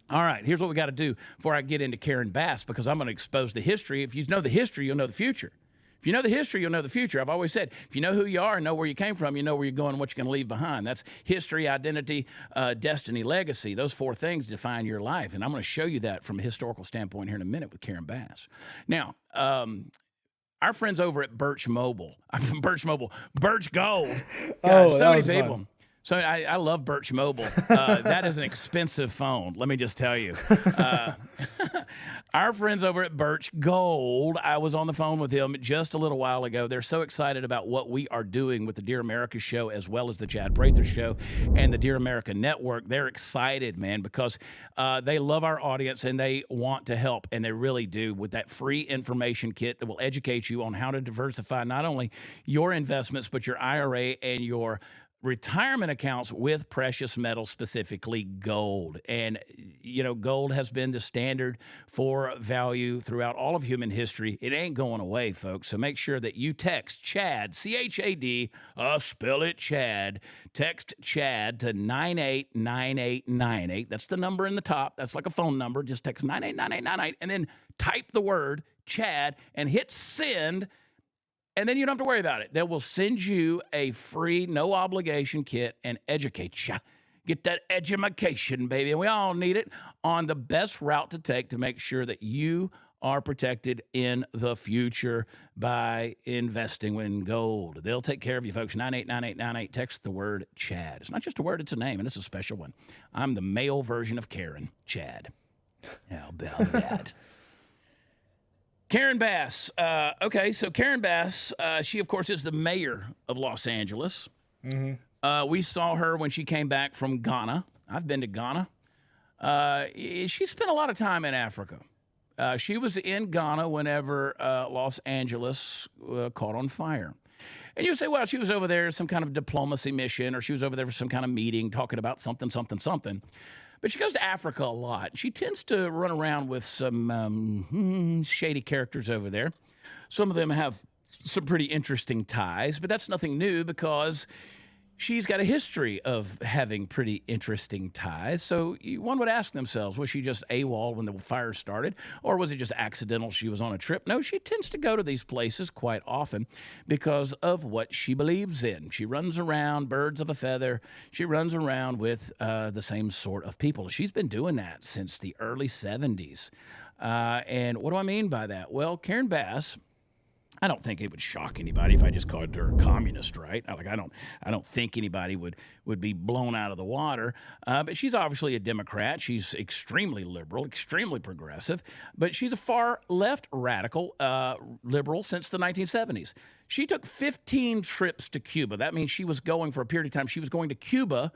All right, here's what we got to do before I get into Karen Bass, because I'm going to expose the history. If you know the history, you'll know the future. If you know the history, you'll know the future. I've always said, if you know who you are and know where you came from, you know where you're going and what you're going to leave behind. That's history, identity, destiny, legacy. Those 4 things define your life. And I'm going to show you that from a historical standpoint here in a minute with Karen Bass. Now, our friends over at Birch Gold. God, so many people. Fun. So I love Birch Mobile. That is an expensive phone, let me just tell you. Our friends over at Birch Gold, I was on the phone with them just a little while ago. They're so excited about what we are doing with the Dear America Show, as well as the Chad Prather Show and the Dear America Network. They're excited, man, because they love our audience and they want to help, and they really do, with that free information kit that will educate you on how to diversify not only your investments, but your IRA and your retirement accounts with precious metals, specifically gold. And, gold has been the standard for value throughout all of human history. It ain't going away, folks. So make sure that you text CHAD, C-H-A-D, spell it CHAD. Text CHAD to 989898. That's the number in the top. That's like a phone number. Just text 989898 and then type the word CHAD and hit send. And then you don't have to worry about it. They will send you a free, no obligation kit and educate you. Get that edumacation, baby. And we all need it on the best route to take to make sure that you are protected in the future by investing in gold. They'll take care of you, folks. 989898. Text the word Chad. It's not just a word, it's a name, and it's a special one. I'm the male version of Karen, Chad. How about that? Karen Bass. Okay, so Karen Bass, she, of course, is the mayor of Los Angeles. Mm-hmm. We saw her when she came back from Ghana. I've been to Ghana. She spent a lot of time in Africa. She was in Ghana whenever Los Angeles caught on fire. And you say, well, she was over there some kind of diplomacy mission, or she was over there for some kind of meeting talking about something. But she goes to Africa a lot. She tends to run around with some shady characters over there. Some of them have some pretty interesting ties, but that's nothing new because she's got a history of having pretty interesting ties. So one would ask themselves, was she just AWOL when the fire started, or was it just accidental she was on a trip? No, she tends to go to these places quite often because of what she believes in. She runs around, birds of a feather. She runs around with the same sort of people. She's been doing that since the early 70s. And what do I mean by that? Well, Karen Bass, I don't think it would shock anybody if I just called her a communist, right? I don't think anybody would be blown out of the water. But she's obviously a Democrat. She's extremely liberal, extremely progressive. But she's a far left radical liberal since the 1970s. She took 15 trips to Cuba. That means she was going for a period of time. She was going to Cuba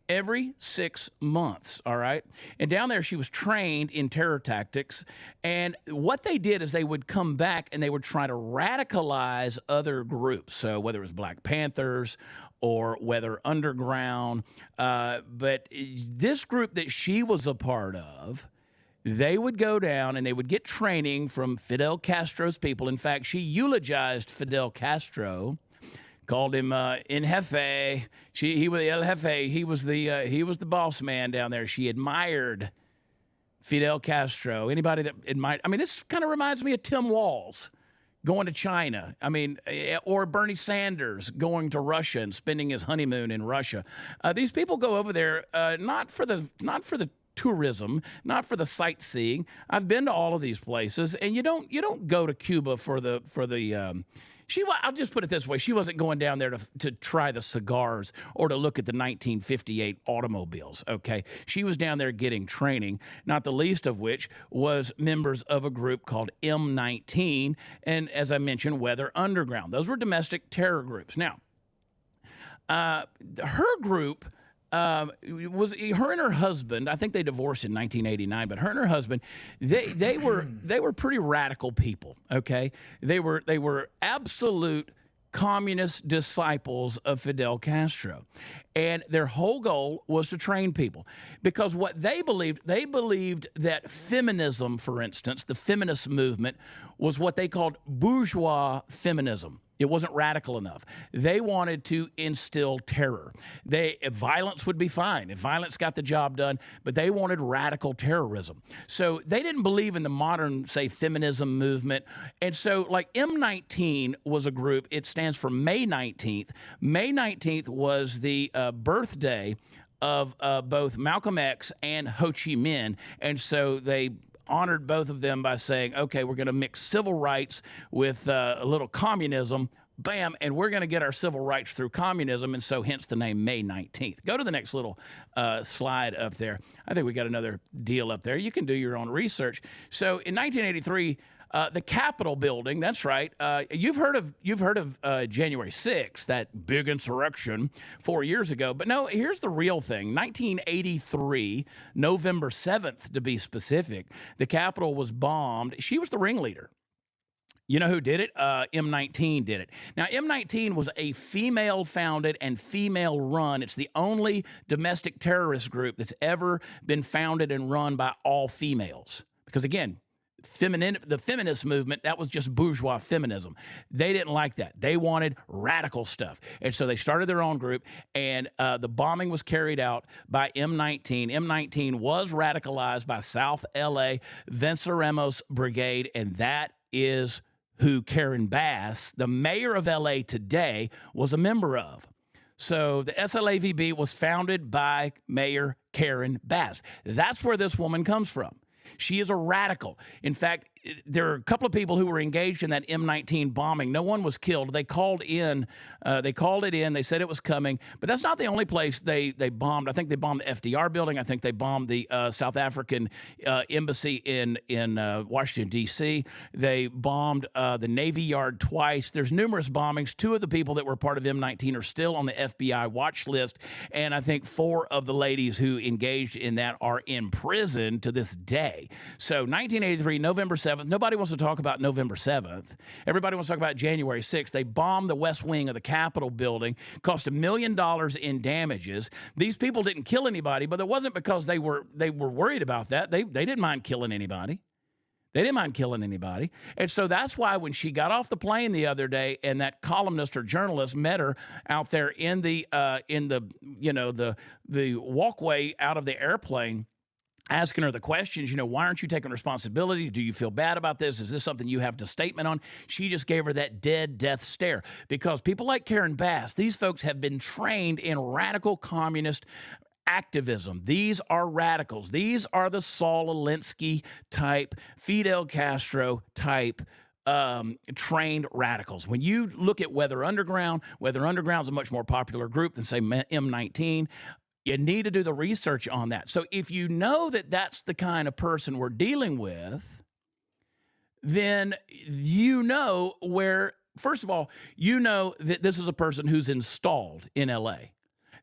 every 6 months, all right? And down there, she was trained in terror tactics. And what they did is they would come back and they would try to radicalize other groups. So whether it was Black Panthers or whether Underground. But this group that she was a part of, they would go down and they would get training from Fidel Castro's people. In fact, she eulogized Fidel Castro, called him en jefe. He was el jefe. He was the boss man down there. She admired Fidel Castro. Anybody that admired, I mean, this kind of reminds me of Tim Walz going to China. I mean, or Bernie Sanders going to Russia and spending his honeymoon in Russia. These people go over there not for the tourism, not for the sightseeing. I've been to all of these places, and you don't go to Cuba for the. I'll just put it this way. She wasn't going down there to try the cigars or to look at the 1958 automobiles, okay? She was down there getting training, not the least of which was members of a group called M19 and, as I mentioned, Weather Underground. Those were domestic terror groups. Now, her group was her and her husband. I think they divorced in 1989, but her and her husband, they were pretty radical people. Okay, they were absolute communist disciples of Fidel Castro, and their whole goal was to train people because what they believed that feminism, for instance, the feminist movement, was what they called bourgeois feminism. It wasn't radical enough. They wanted to instill terror. Violence would be fine if violence got the job done, but they wanted radical terrorism. So they didn't believe in the modern, say, feminism movement. And so, like, M19 was a group. It stands for May 19th. May 19th was the birthday of both Malcolm X and Ho Chi Minh. And so they honored both of them by saying, okay, we're going to mix civil rights with a little communism, bam, and we're going to get our civil rights through communism, and so hence the name May 19th. Go to the next little slide up there. I think we got another deal up there. You can do your own research. So in 1983, the Capitol building, that's right. You've heard of January 6th, that big insurrection 4 years ago. But no, here's the real thing. 1983, November 7th, to be specific, the Capitol was bombed. She was the ringleader. You know who did it? M19 did it. Now, M19 was a female-founded and female-run. It's the only domestic terrorist group that's ever been founded and run by all females. Because, again, the feminist movement, that was just bourgeois feminism. They didn't like that. They wanted radical stuff. And so they started their own group, and the bombing was carried out by M19. M19 was radicalized by South LA Venceremos Brigade, and that is who Karen Bass, the mayor of LA today, was a member of. So the SLAVB was founded by Mayor Karen Bass. That's where this woman comes from. She is a radical. In fact, there are a couple of people who were engaged in that M19 bombing. No one was killed. They called in. They called it in. They said it was coming. But that's not the only place they bombed. I think they bombed the FDR building. I think they bombed the South African embassy in Washington, D.C. They bombed the Navy Yard twice. There's numerous bombings. 2 of the people that were part of M19 are still on the FBI watch list. And I think 4 of the ladies who engaged in that are in prison to this day. So 1983, November 7th. Nobody wants to talk about November 7th. Everybody wants to talk about January 6th. They bombed the west wing of the Capitol building, cost $1 million in damages. These people didn't kill anybody, but it wasn't because they were worried about that. They didn't mind killing anybody. They didn't mind killing anybody. And so that's why when she got off the plane the other day and that columnist or journalist met her out there in the walkway out of the airplane, asking her the questions, why aren't you taking responsibility? Do you feel bad about this? Is this something you have a statement on? She just gave her that death stare, because people like Karen Bass, these folks have been trained in radical communist activism. These are radicals. These are the Saul Alinsky type, Fidel Castro type trained radicals. When you look at Weather Underground is a much more popular group than, say, M19. You need to do the research on that. So if you know that that's the kind of person we're dealing with, then first of all, that this is a person who's installed in LA.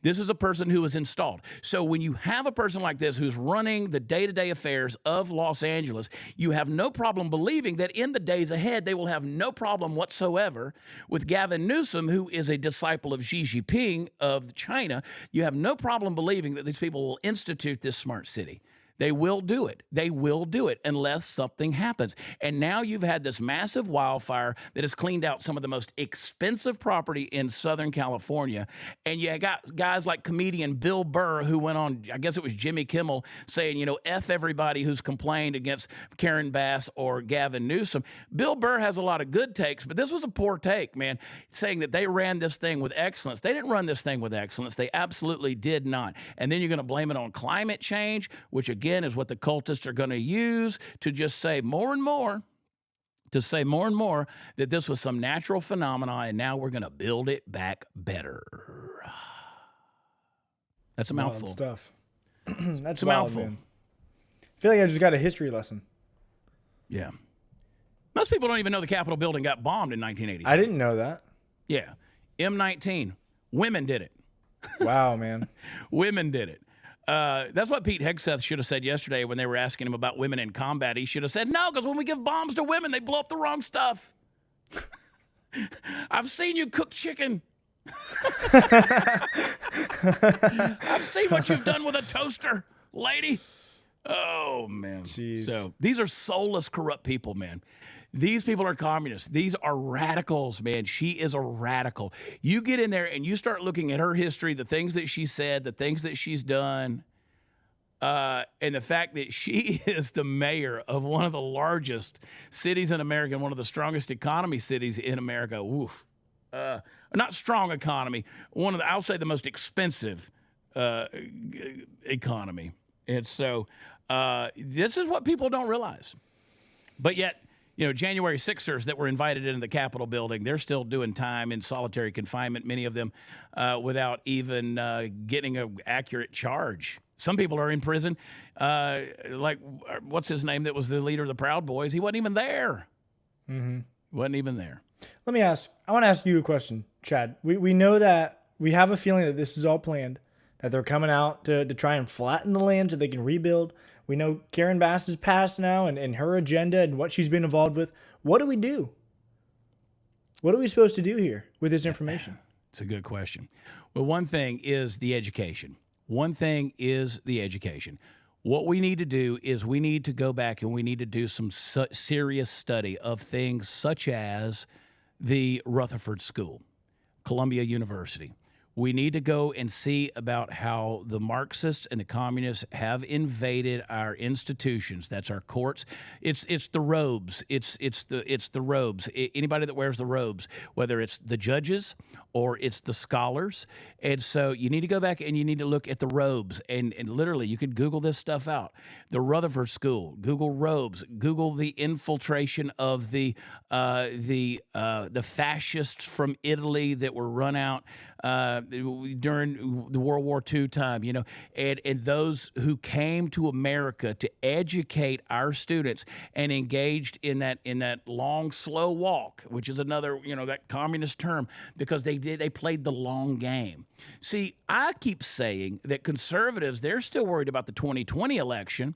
This is a person who is installed. So when you have a person like this who's running the day-to-day affairs of Los Angeles, you have no problem believing that in the days ahead, they will have no problem whatsoever with Gavin Newsom, who is a disciple of Xi Jinping of China. You have no problem believing that these people will institute this smart city. They will do it. They will do it unless something happens. And now you've had this massive wildfire that has cleaned out some of the most expensive property in Southern California. And you got guys like comedian Bill Burr, who went on, I guess it was Jimmy Kimmel, saying, F everybody who's complained against Karen Bass or Gavin Newsom. Bill Burr has a lot of good takes, but this was a poor take, man, saying that they ran this thing with excellence. They didn't run this thing with excellence. They absolutely did not. And then you're going to blame it on climate change, which again is what the cultists are going to use to just say more and more, that this was some natural phenomena, and now we're going to build it back better. That's a mouthful. Wild stuff. That's a wild, mouthful. Man. I feel like I just got a history lesson. Yeah. Most people don't even know the Capitol building got bombed in 1980. I didn't know that. Yeah. M19. Women did it. Wow, man. Women did it. That's what Pete Hegseth should have said yesterday when they were asking him about women in combat. He should have said, no, because when we give bombs to women, they blow up the wrong stuff. I've seen you cook chicken. I've seen what you've done with a toaster, lady. Oh, man. Jeez. So these are soulless, corrupt people, man. These people are communists. These are radicals, man. She is a radical. You get in there and you start looking at her history, the things that she said, the things that she's done, and the fact that she is the mayor of one of the largest cities in America and one of the strongest economy cities in America. Oof. Not strong economy. I'll say the most expensive economy. And so this is what people don't realize. But yet, January 6ers that were invited into the Capitol building, they're still doing time in solitary confinement, many of them without even getting an accurate charge. Some people are in prison, like, what's his name that was the leader of the Proud Boys? He wasn't even there. Mm-hmm. Wasn't even there. I want to ask you a question, Chad. We know that we have a feeling that this is all planned, that they're coming out to try and flatten the land so they can rebuild. We know Karen Bass is passed now and her agenda and what she's been involved with. What do we do? What are we supposed to do here with this information? It's a good question. Well, one thing is the education. What we need to do is we need to go back and we need to do some serious study of things such as the Rutherford School, Columbia University. We need to go and see about how the Marxists and the communists have invaded our institutions. That's our courts. It's the robes. It's the robes. Anybody that wears the robes, whether it's the judges or it's the scholars. And so you need to go back and you need to look at the robes. And literally, you could Google this stuff out. The Rutherford School. Google robes. Google the infiltration of the fascists from Italy that were run out during the World War II time, and those who came to America to educate our students and engaged in that long, slow walk, which is another, that communist term, because they played the long game. See, I keep saying that conservatives, they're still worried about the 2020 election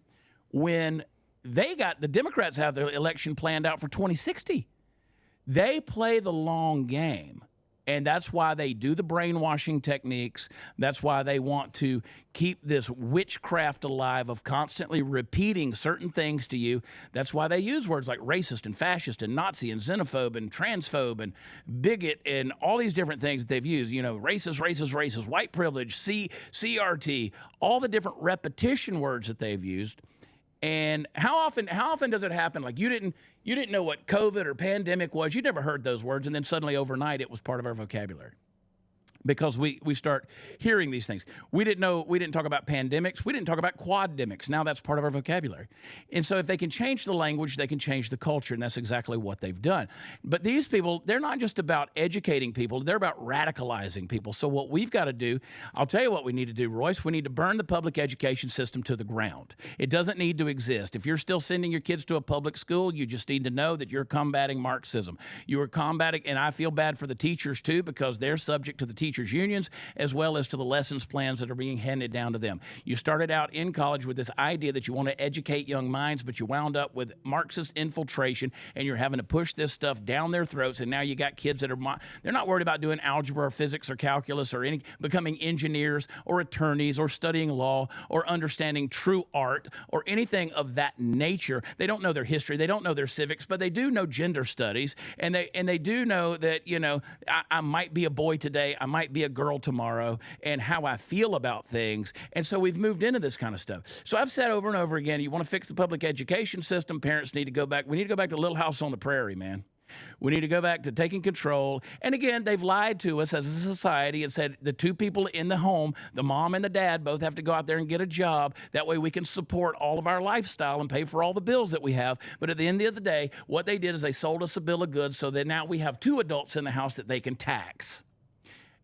when the Democrats have their election planned out for 2060. They play the long game. And that's why they do the brainwashing techniques. That's why they want to keep this witchcraft alive of constantly repeating certain things to you. That's why they use words like racist and fascist and Nazi and xenophobe and transphobe and bigot and all these different things that they've used. You know, racist, white privilege, CRT, all the different repetition words that they've used. And how often does it happen? Like you didn't know what COVID or pandemic was. You never heard those words, and then suddenly overnight it was part of our vocabulary. Because we start hearing these things. We didn't talk about pandemics. We didn't talk about quaddemics. Now that's part of our vocabulary. And so if they can change the language, they can change the culture, and that's exactly what they've done. But these people, they're not just about educating people. They're about radicalizing people. So what we've got to do, I'll tell you what we need to do, Royce. We need to burn the public education system to the ground. It doesn't need to exist. If you're still sending your kids to a public school, you just need to know that you're combating Marxism. You are combating, and I feel bad for the teachers too, because they're subject to the teachers unions as well as to the lessons plans that are being handed down to them. You started out in college with this idea that you want to educate young minds, but you wound up with Marxist infiltration, and you're having to push this stuff down their throats. And now you got kids that they're not worried about doing algebra or physics or calculus or becoming engineers or attorneys or studying law or understanding true art or anything of that nature. They don't know their history. They don't know their civics, but they do know gender studies, and they do know that, you know, I might be a boy today. I might be a girl tomorrow, and how I feel about things. And so we've moved into this kind of stuff. So I've said over and over again, you want to fix the public education system, parents need to go back. We need to go back to Little House on the Prairie, man. We need to go back to taking control. And again, they've lied to us as a society and said the two people in the home, the mom and the dad, both have to go out there and get a job. That way we can support all of our lifestyle and pay for all the bills that we have. But at the end of the day, what they did is they sold us a bill of goods so that now we have two adults in the house that they can tax.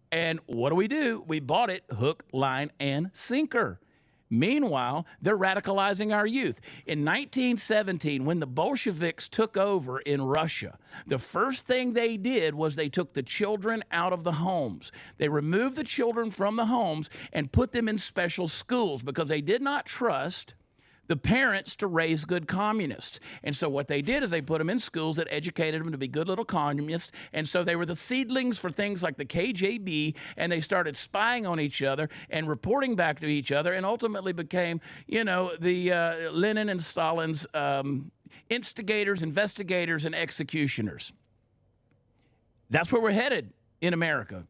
And what do? We bought it hook, line, and sinker. Meanwhile, they're radicalizing our youth. In 1917, when the Bolsheviks took over in Russia, the first thing they did was they took the children out of the homes. They removed the children from the homes and put them in special schools because they did not trust the parents to raise good communists. And so what they did is they put them in schools that educated them to be good little communists. And so they were the seedlings for things like the KGB, and they started spying on each other and reporting back to each other, and ultimately became, you know, the Lenin and Stalin's instigators, investigators, and executioners. That's where we're headed in America.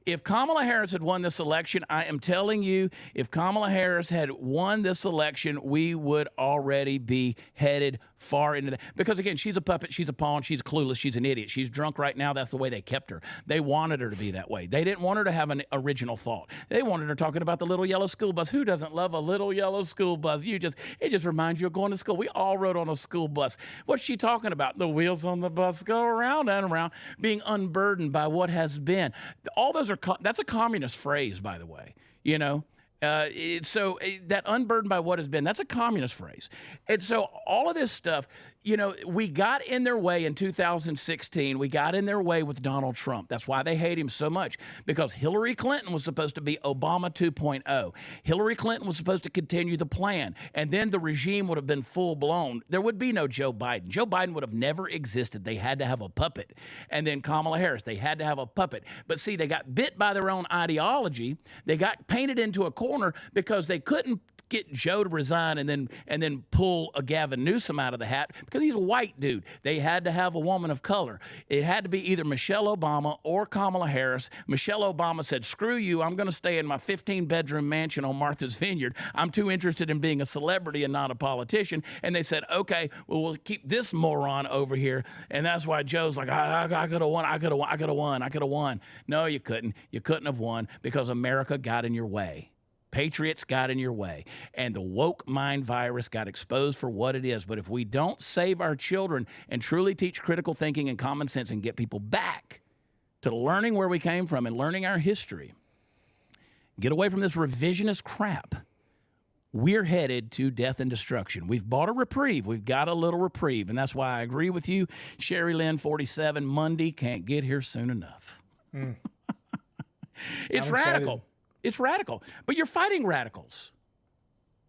If Kamala Harris had won this election, I am telling you, if Kamala Harris had won this election, we would already be headed far into that. Because again, she's a puppet, she's a pawn, she's clueless, she's an idiot. She's drunk right now. That's the way they kept her. They wanted her to be that way. They didn't want her to have an original thought. They wanted her talking about the little yellow school bus. Who doesn't love a little yellow school bus? It just reminds you of going to school. We all rode on a school bus. What's she talking about? The wheels on the bus go around and around, being unburdened by what has been. All those that's a communist phrase, by the way, you know. That unburdened by what has been, that's a communist phrase. And so all of this stuff, you know, we got in their way in 2016. We got in their way with Donald Trump. That's why they hate him so much, because Hillary Clinton was supposed to be Obama 2.0. Hillary Clinton was supposed to continue the plan, and then the regime would have been full blown. There would be no Joe Biden. Joe Biden would have never existed. They had to have a puppet. And then Kamala Harris, they had to have a puppet. But see, they got bit by their own ideology. They got painted into a corner because they couldn't get Joe to resign and then pull a Gavin Newsom out of the hat because he's a white dude. They had to have a woman of color. It had to be either Michelle Obama or Kamala Harris. Michelle Obama said, screw you, I'm going to stay in my 15-bedroom mansion on Martha's Vineyard. I'm too interested in being a celebrity and not a politician. And they said, okay, well, we'll keep this moron over here. And that's why Joe's like, I could have won. I could have won. No, you couldn't. You couldn't have won because America got in your way. Patriots got in your way, and the woke mind virus got exposed for what it is. But if we don't save our children and truly teach critical thinking and common sense and get people back to learning where we came from and learning our history, get away from this revisionist crap, we're headed to death and destruction. We've bought a reprieve. We've got a little reprieve, and that's why I agree with you, Sherry Lynn 47, Monday can't get here soon enough. It's radical. It's radical. But you're fighting radicals.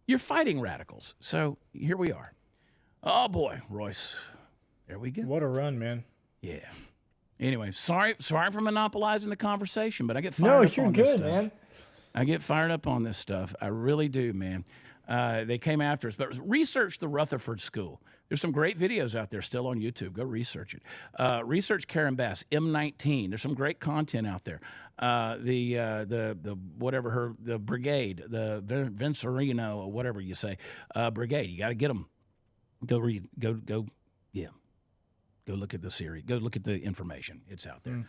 You're fighting radicals. So here we are. Oh, boy, Royce. There we go. What a run, man. Yeah. Anyway, sorry for monopolizing the conversation, but I get fired No, up you're on this good, stuff. man. I get fired up on this stuff. I really do, man. They came after us, but research the Rutherford School. There's some great videos out there still on YouTube. Go research it. Research Karen Bass, M19. There's some great content out there. The brigade, the Vincerino, or whatever you say, brigade. You got to get them. Go read. Yeah. Go look at the series. Go look at the information. It's out there.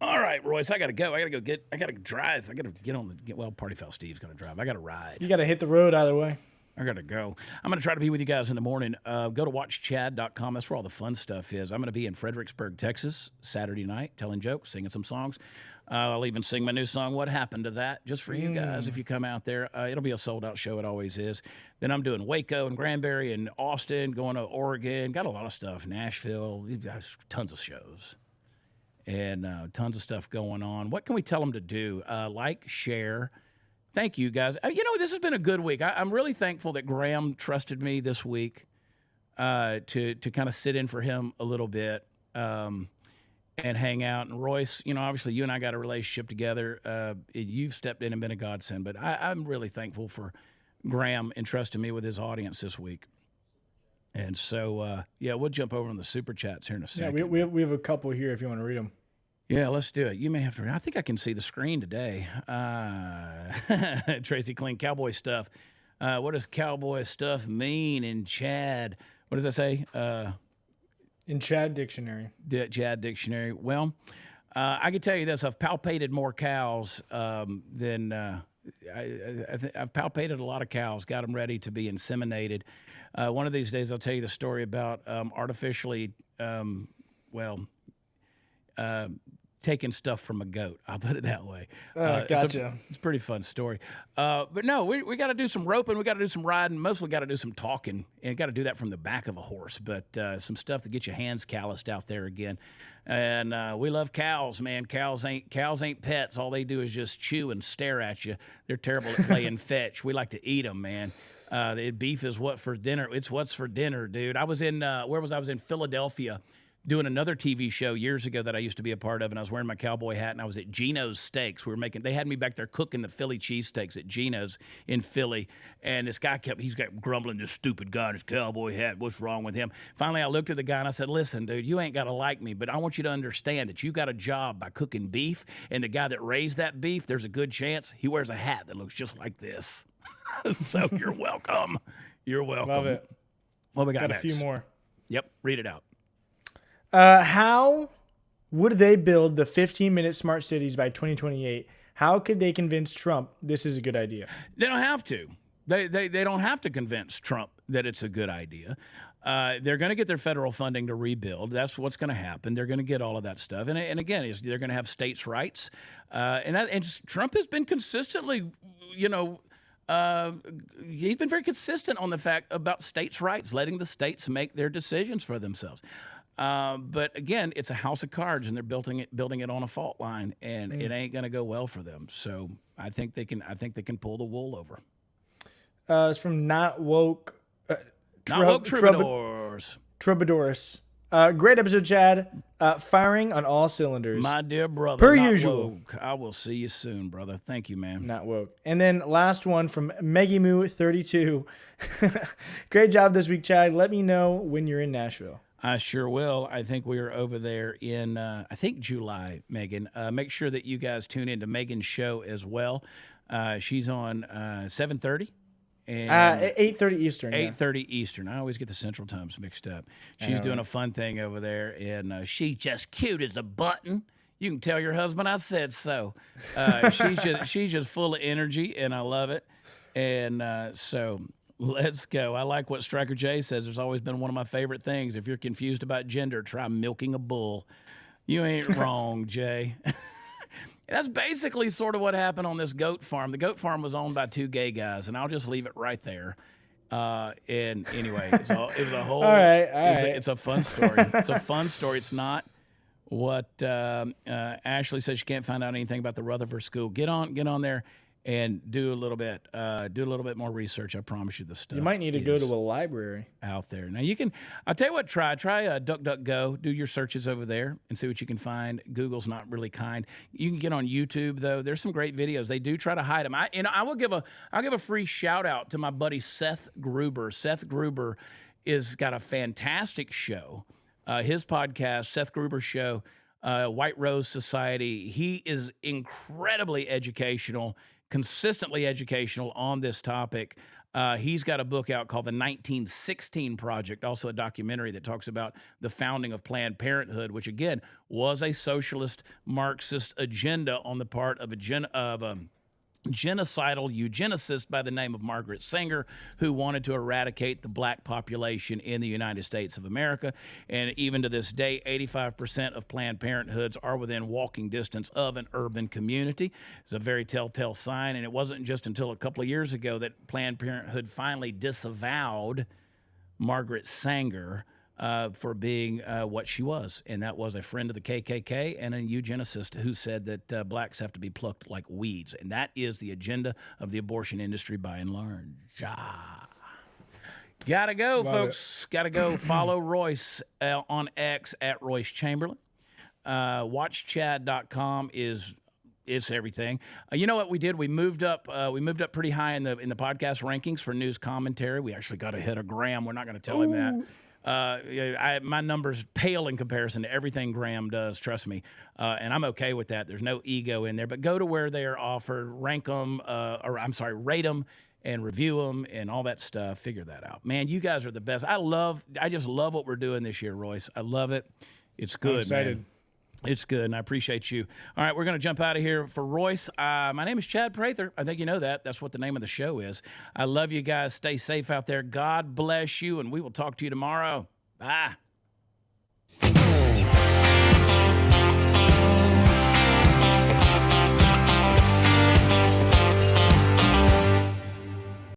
All right, Royce, I got to go. I got to drive. I got to get on the, well, Party Foul Steve's going to drive. I got to ride. You got to hit the road either way. I got to go. I'm going to try to be with you guys in the morning. Go to watchchad.com. That's where all the fun stuff is. I'm going to be in Fredericksburg, Texas, Saturday night, telling jokes, singing some songs. I'll even sing my new song, What Happened to That, just for you guys if you come out there. It'll be a sold-out show. It always is. Then I'm doing Waco and Granbury and Austin, going to Oregon. Got a lot of stuff. Nashville. Tons of shows. And tons of stuff going on. What can we tell them to do? Like, share. Thank you, guys. This has been a good week. I'm really thankful that Graham trusted me this week to kind of sit in for him a little bit and hang out. And Royce, obviously you and I got a relationship together. You've stepped in and been a godsend. But I'm really thankful for Graham entrusting me with his audience this week. And so, we'll jump over on the Super Chats here in a second. Yeah, we have a couple here if you want to read them. Yeah, let's do it. You may have to. I think I can see the screen today. Tracy Clean, cowboy stuff. What does cowboy stuff mean in Chad? What does that say? In Chad Dictionary. Chad Dictionary. Well, I can tell you this. I've palpated more cows than I've palpated a lot of cows, got them ready to be inseminated. One of these days, I'll tell you the story about artificially, taking stuff from a goat. I'll put it that way. Gotcha. It's a pretty fun story. But no, we got to do some roping. We got to do some riding. Mostly got to do some talking, and got to do that from the back of a horse. But some stuff to get your hands calloused out there again. And we love cows, man. Cows ain't pets. All they do is just chew and stare at you. They're terrible at playing fetch. We like to eat them, man. Beef is what for dinner. It's what's for dinner, dude. I was in I was in Philadelphia doing another TV show years ago that I used to be a part of, and I was wearing my cowboy hat, and I was at Geno's Steaks. They had me back there cooking the Philly cheesesteaks at Geno's in Philly, and this guy he's got grumbling, this stupid guy in his cowboy hat, what's wrong with him? Finally, I looked at the guy, and I said, listen, dude, you ain't got to like me, but I want you to understand that you got a job by cooking beef, and the guy that raised that beef, there's a good chance he wears a hat that looks just like this. So you're welcome. You're welcome. Love it. What we got Got a few more. Yep, read it out. How would they build the 15-minute smart cities by 2028? How could they convince Trump this is a good idea? They don't have to. They don't have to convince Trump that it's a good idea. They're going to get their federal funding to rebuild. That's what's going to happen. They're going to get all of that stuff. And again, they're going to have states' rights. And Trump has been consistently, he's been very consistent on the fact about states' rights, letting the states make their decisions for themselves. But again, it's a house of cards, and they're building it on a fault line, and it ain't going to go well for them. So I think they can pull the wool over. It's from Not Woke. Not Woke Troubadours. Troubadours. Great episode, Chad. Firing on all cylinders. My dear brother. Per Not usual. Woke. I will see you soon, brother. Thank you, man. Not woke. And then last one from Megimoo32. Great job this week, Chad. Let me know when you're in Nashville. I sure will. I think we are over there in, July, Megan. Make sure that you guys tune into Megan's show as well. She's on 7:30. 8:30 Eastern. 8:30 Eastern. I always get the Central Times mixed up. She's doing a fun thing over there, and she's just cute as a button. You can tell your husband I said so. She's just full of energy, and I love it. And so let's go. I like what Striker J says. There's always been one of my favorite things. If you're confused about gender, try milking a bull. You ain't wrong, Jay. That's basically sort of what happened on this goat farm. The goat farm was owned by two gay guys, and I'll just leave it right there. And anyway, it was a whole. All right. It's a fun story. It's a fun story. It's not what Ashley says. She can't find out anything about the Rutherford School. Get on there and do a little bit more research. I promise you, the stuff You might need to go is to a library. out there. Now you can, I'll tell you what, try DuckDuckGo, do your searches over there and see what you can find. Google's not really kind. You can get on YouTube though. There's some great videos. They do try to hide them. I'll give a free shout out to my buddy Seth Gruber. Seth Gruber is got a fantastic show. His podcast, Seth Gruber Show, White Rose Society. He is incredibly educational, consistently educational on this topic. He's got a book out called The 1916 Project, also a documentary that talks about the founding of Planned Parenthood, which again was a socialist Marxist agenda on the part of a genocidal eugenicist by the name of Margaret Sanger, who wanted to eradicate the black population in the United States of America. And even to this day, 85% of Planned Parenthoods are within walking distance of an urban community. It's a very telltale sign, and it wasn't just until a couple of years ago that Planned Parenthood finally disavowed Margaret Sanger for being what she was, and that was a friend of the KKK and a eugenicist who said that blacks have to be plucked like weeds, and that is the agenda of the abortion industry by and large. Gotta go, folks. Gotta go. Follow Royce on X at Royce Chamberlain. WatchChad.com is everything. You know what we did? We moved up pretty high in the podcast rankings for news commentary. We actually got ahead of Graham. We're not going to tell him that. My numbers pale in comparison to everything Graham does, trust me. And I'm okay with that. There's no ego in there. But go to where they are offered, rate them, and review them and all that stuff. Figure that out. Man, you guys are the best. I just love what we're doing this year, Royce. I love it. It's good, I'm excited. man. It's good, and I appreciate you. All right, we're going to jump out of here. For Royce, my name is Chad Prather. I think you know that. That's what the name of the show is. I love you guys. Stay safe out there. God bless you, and we will talk to you tomorrow. Bye.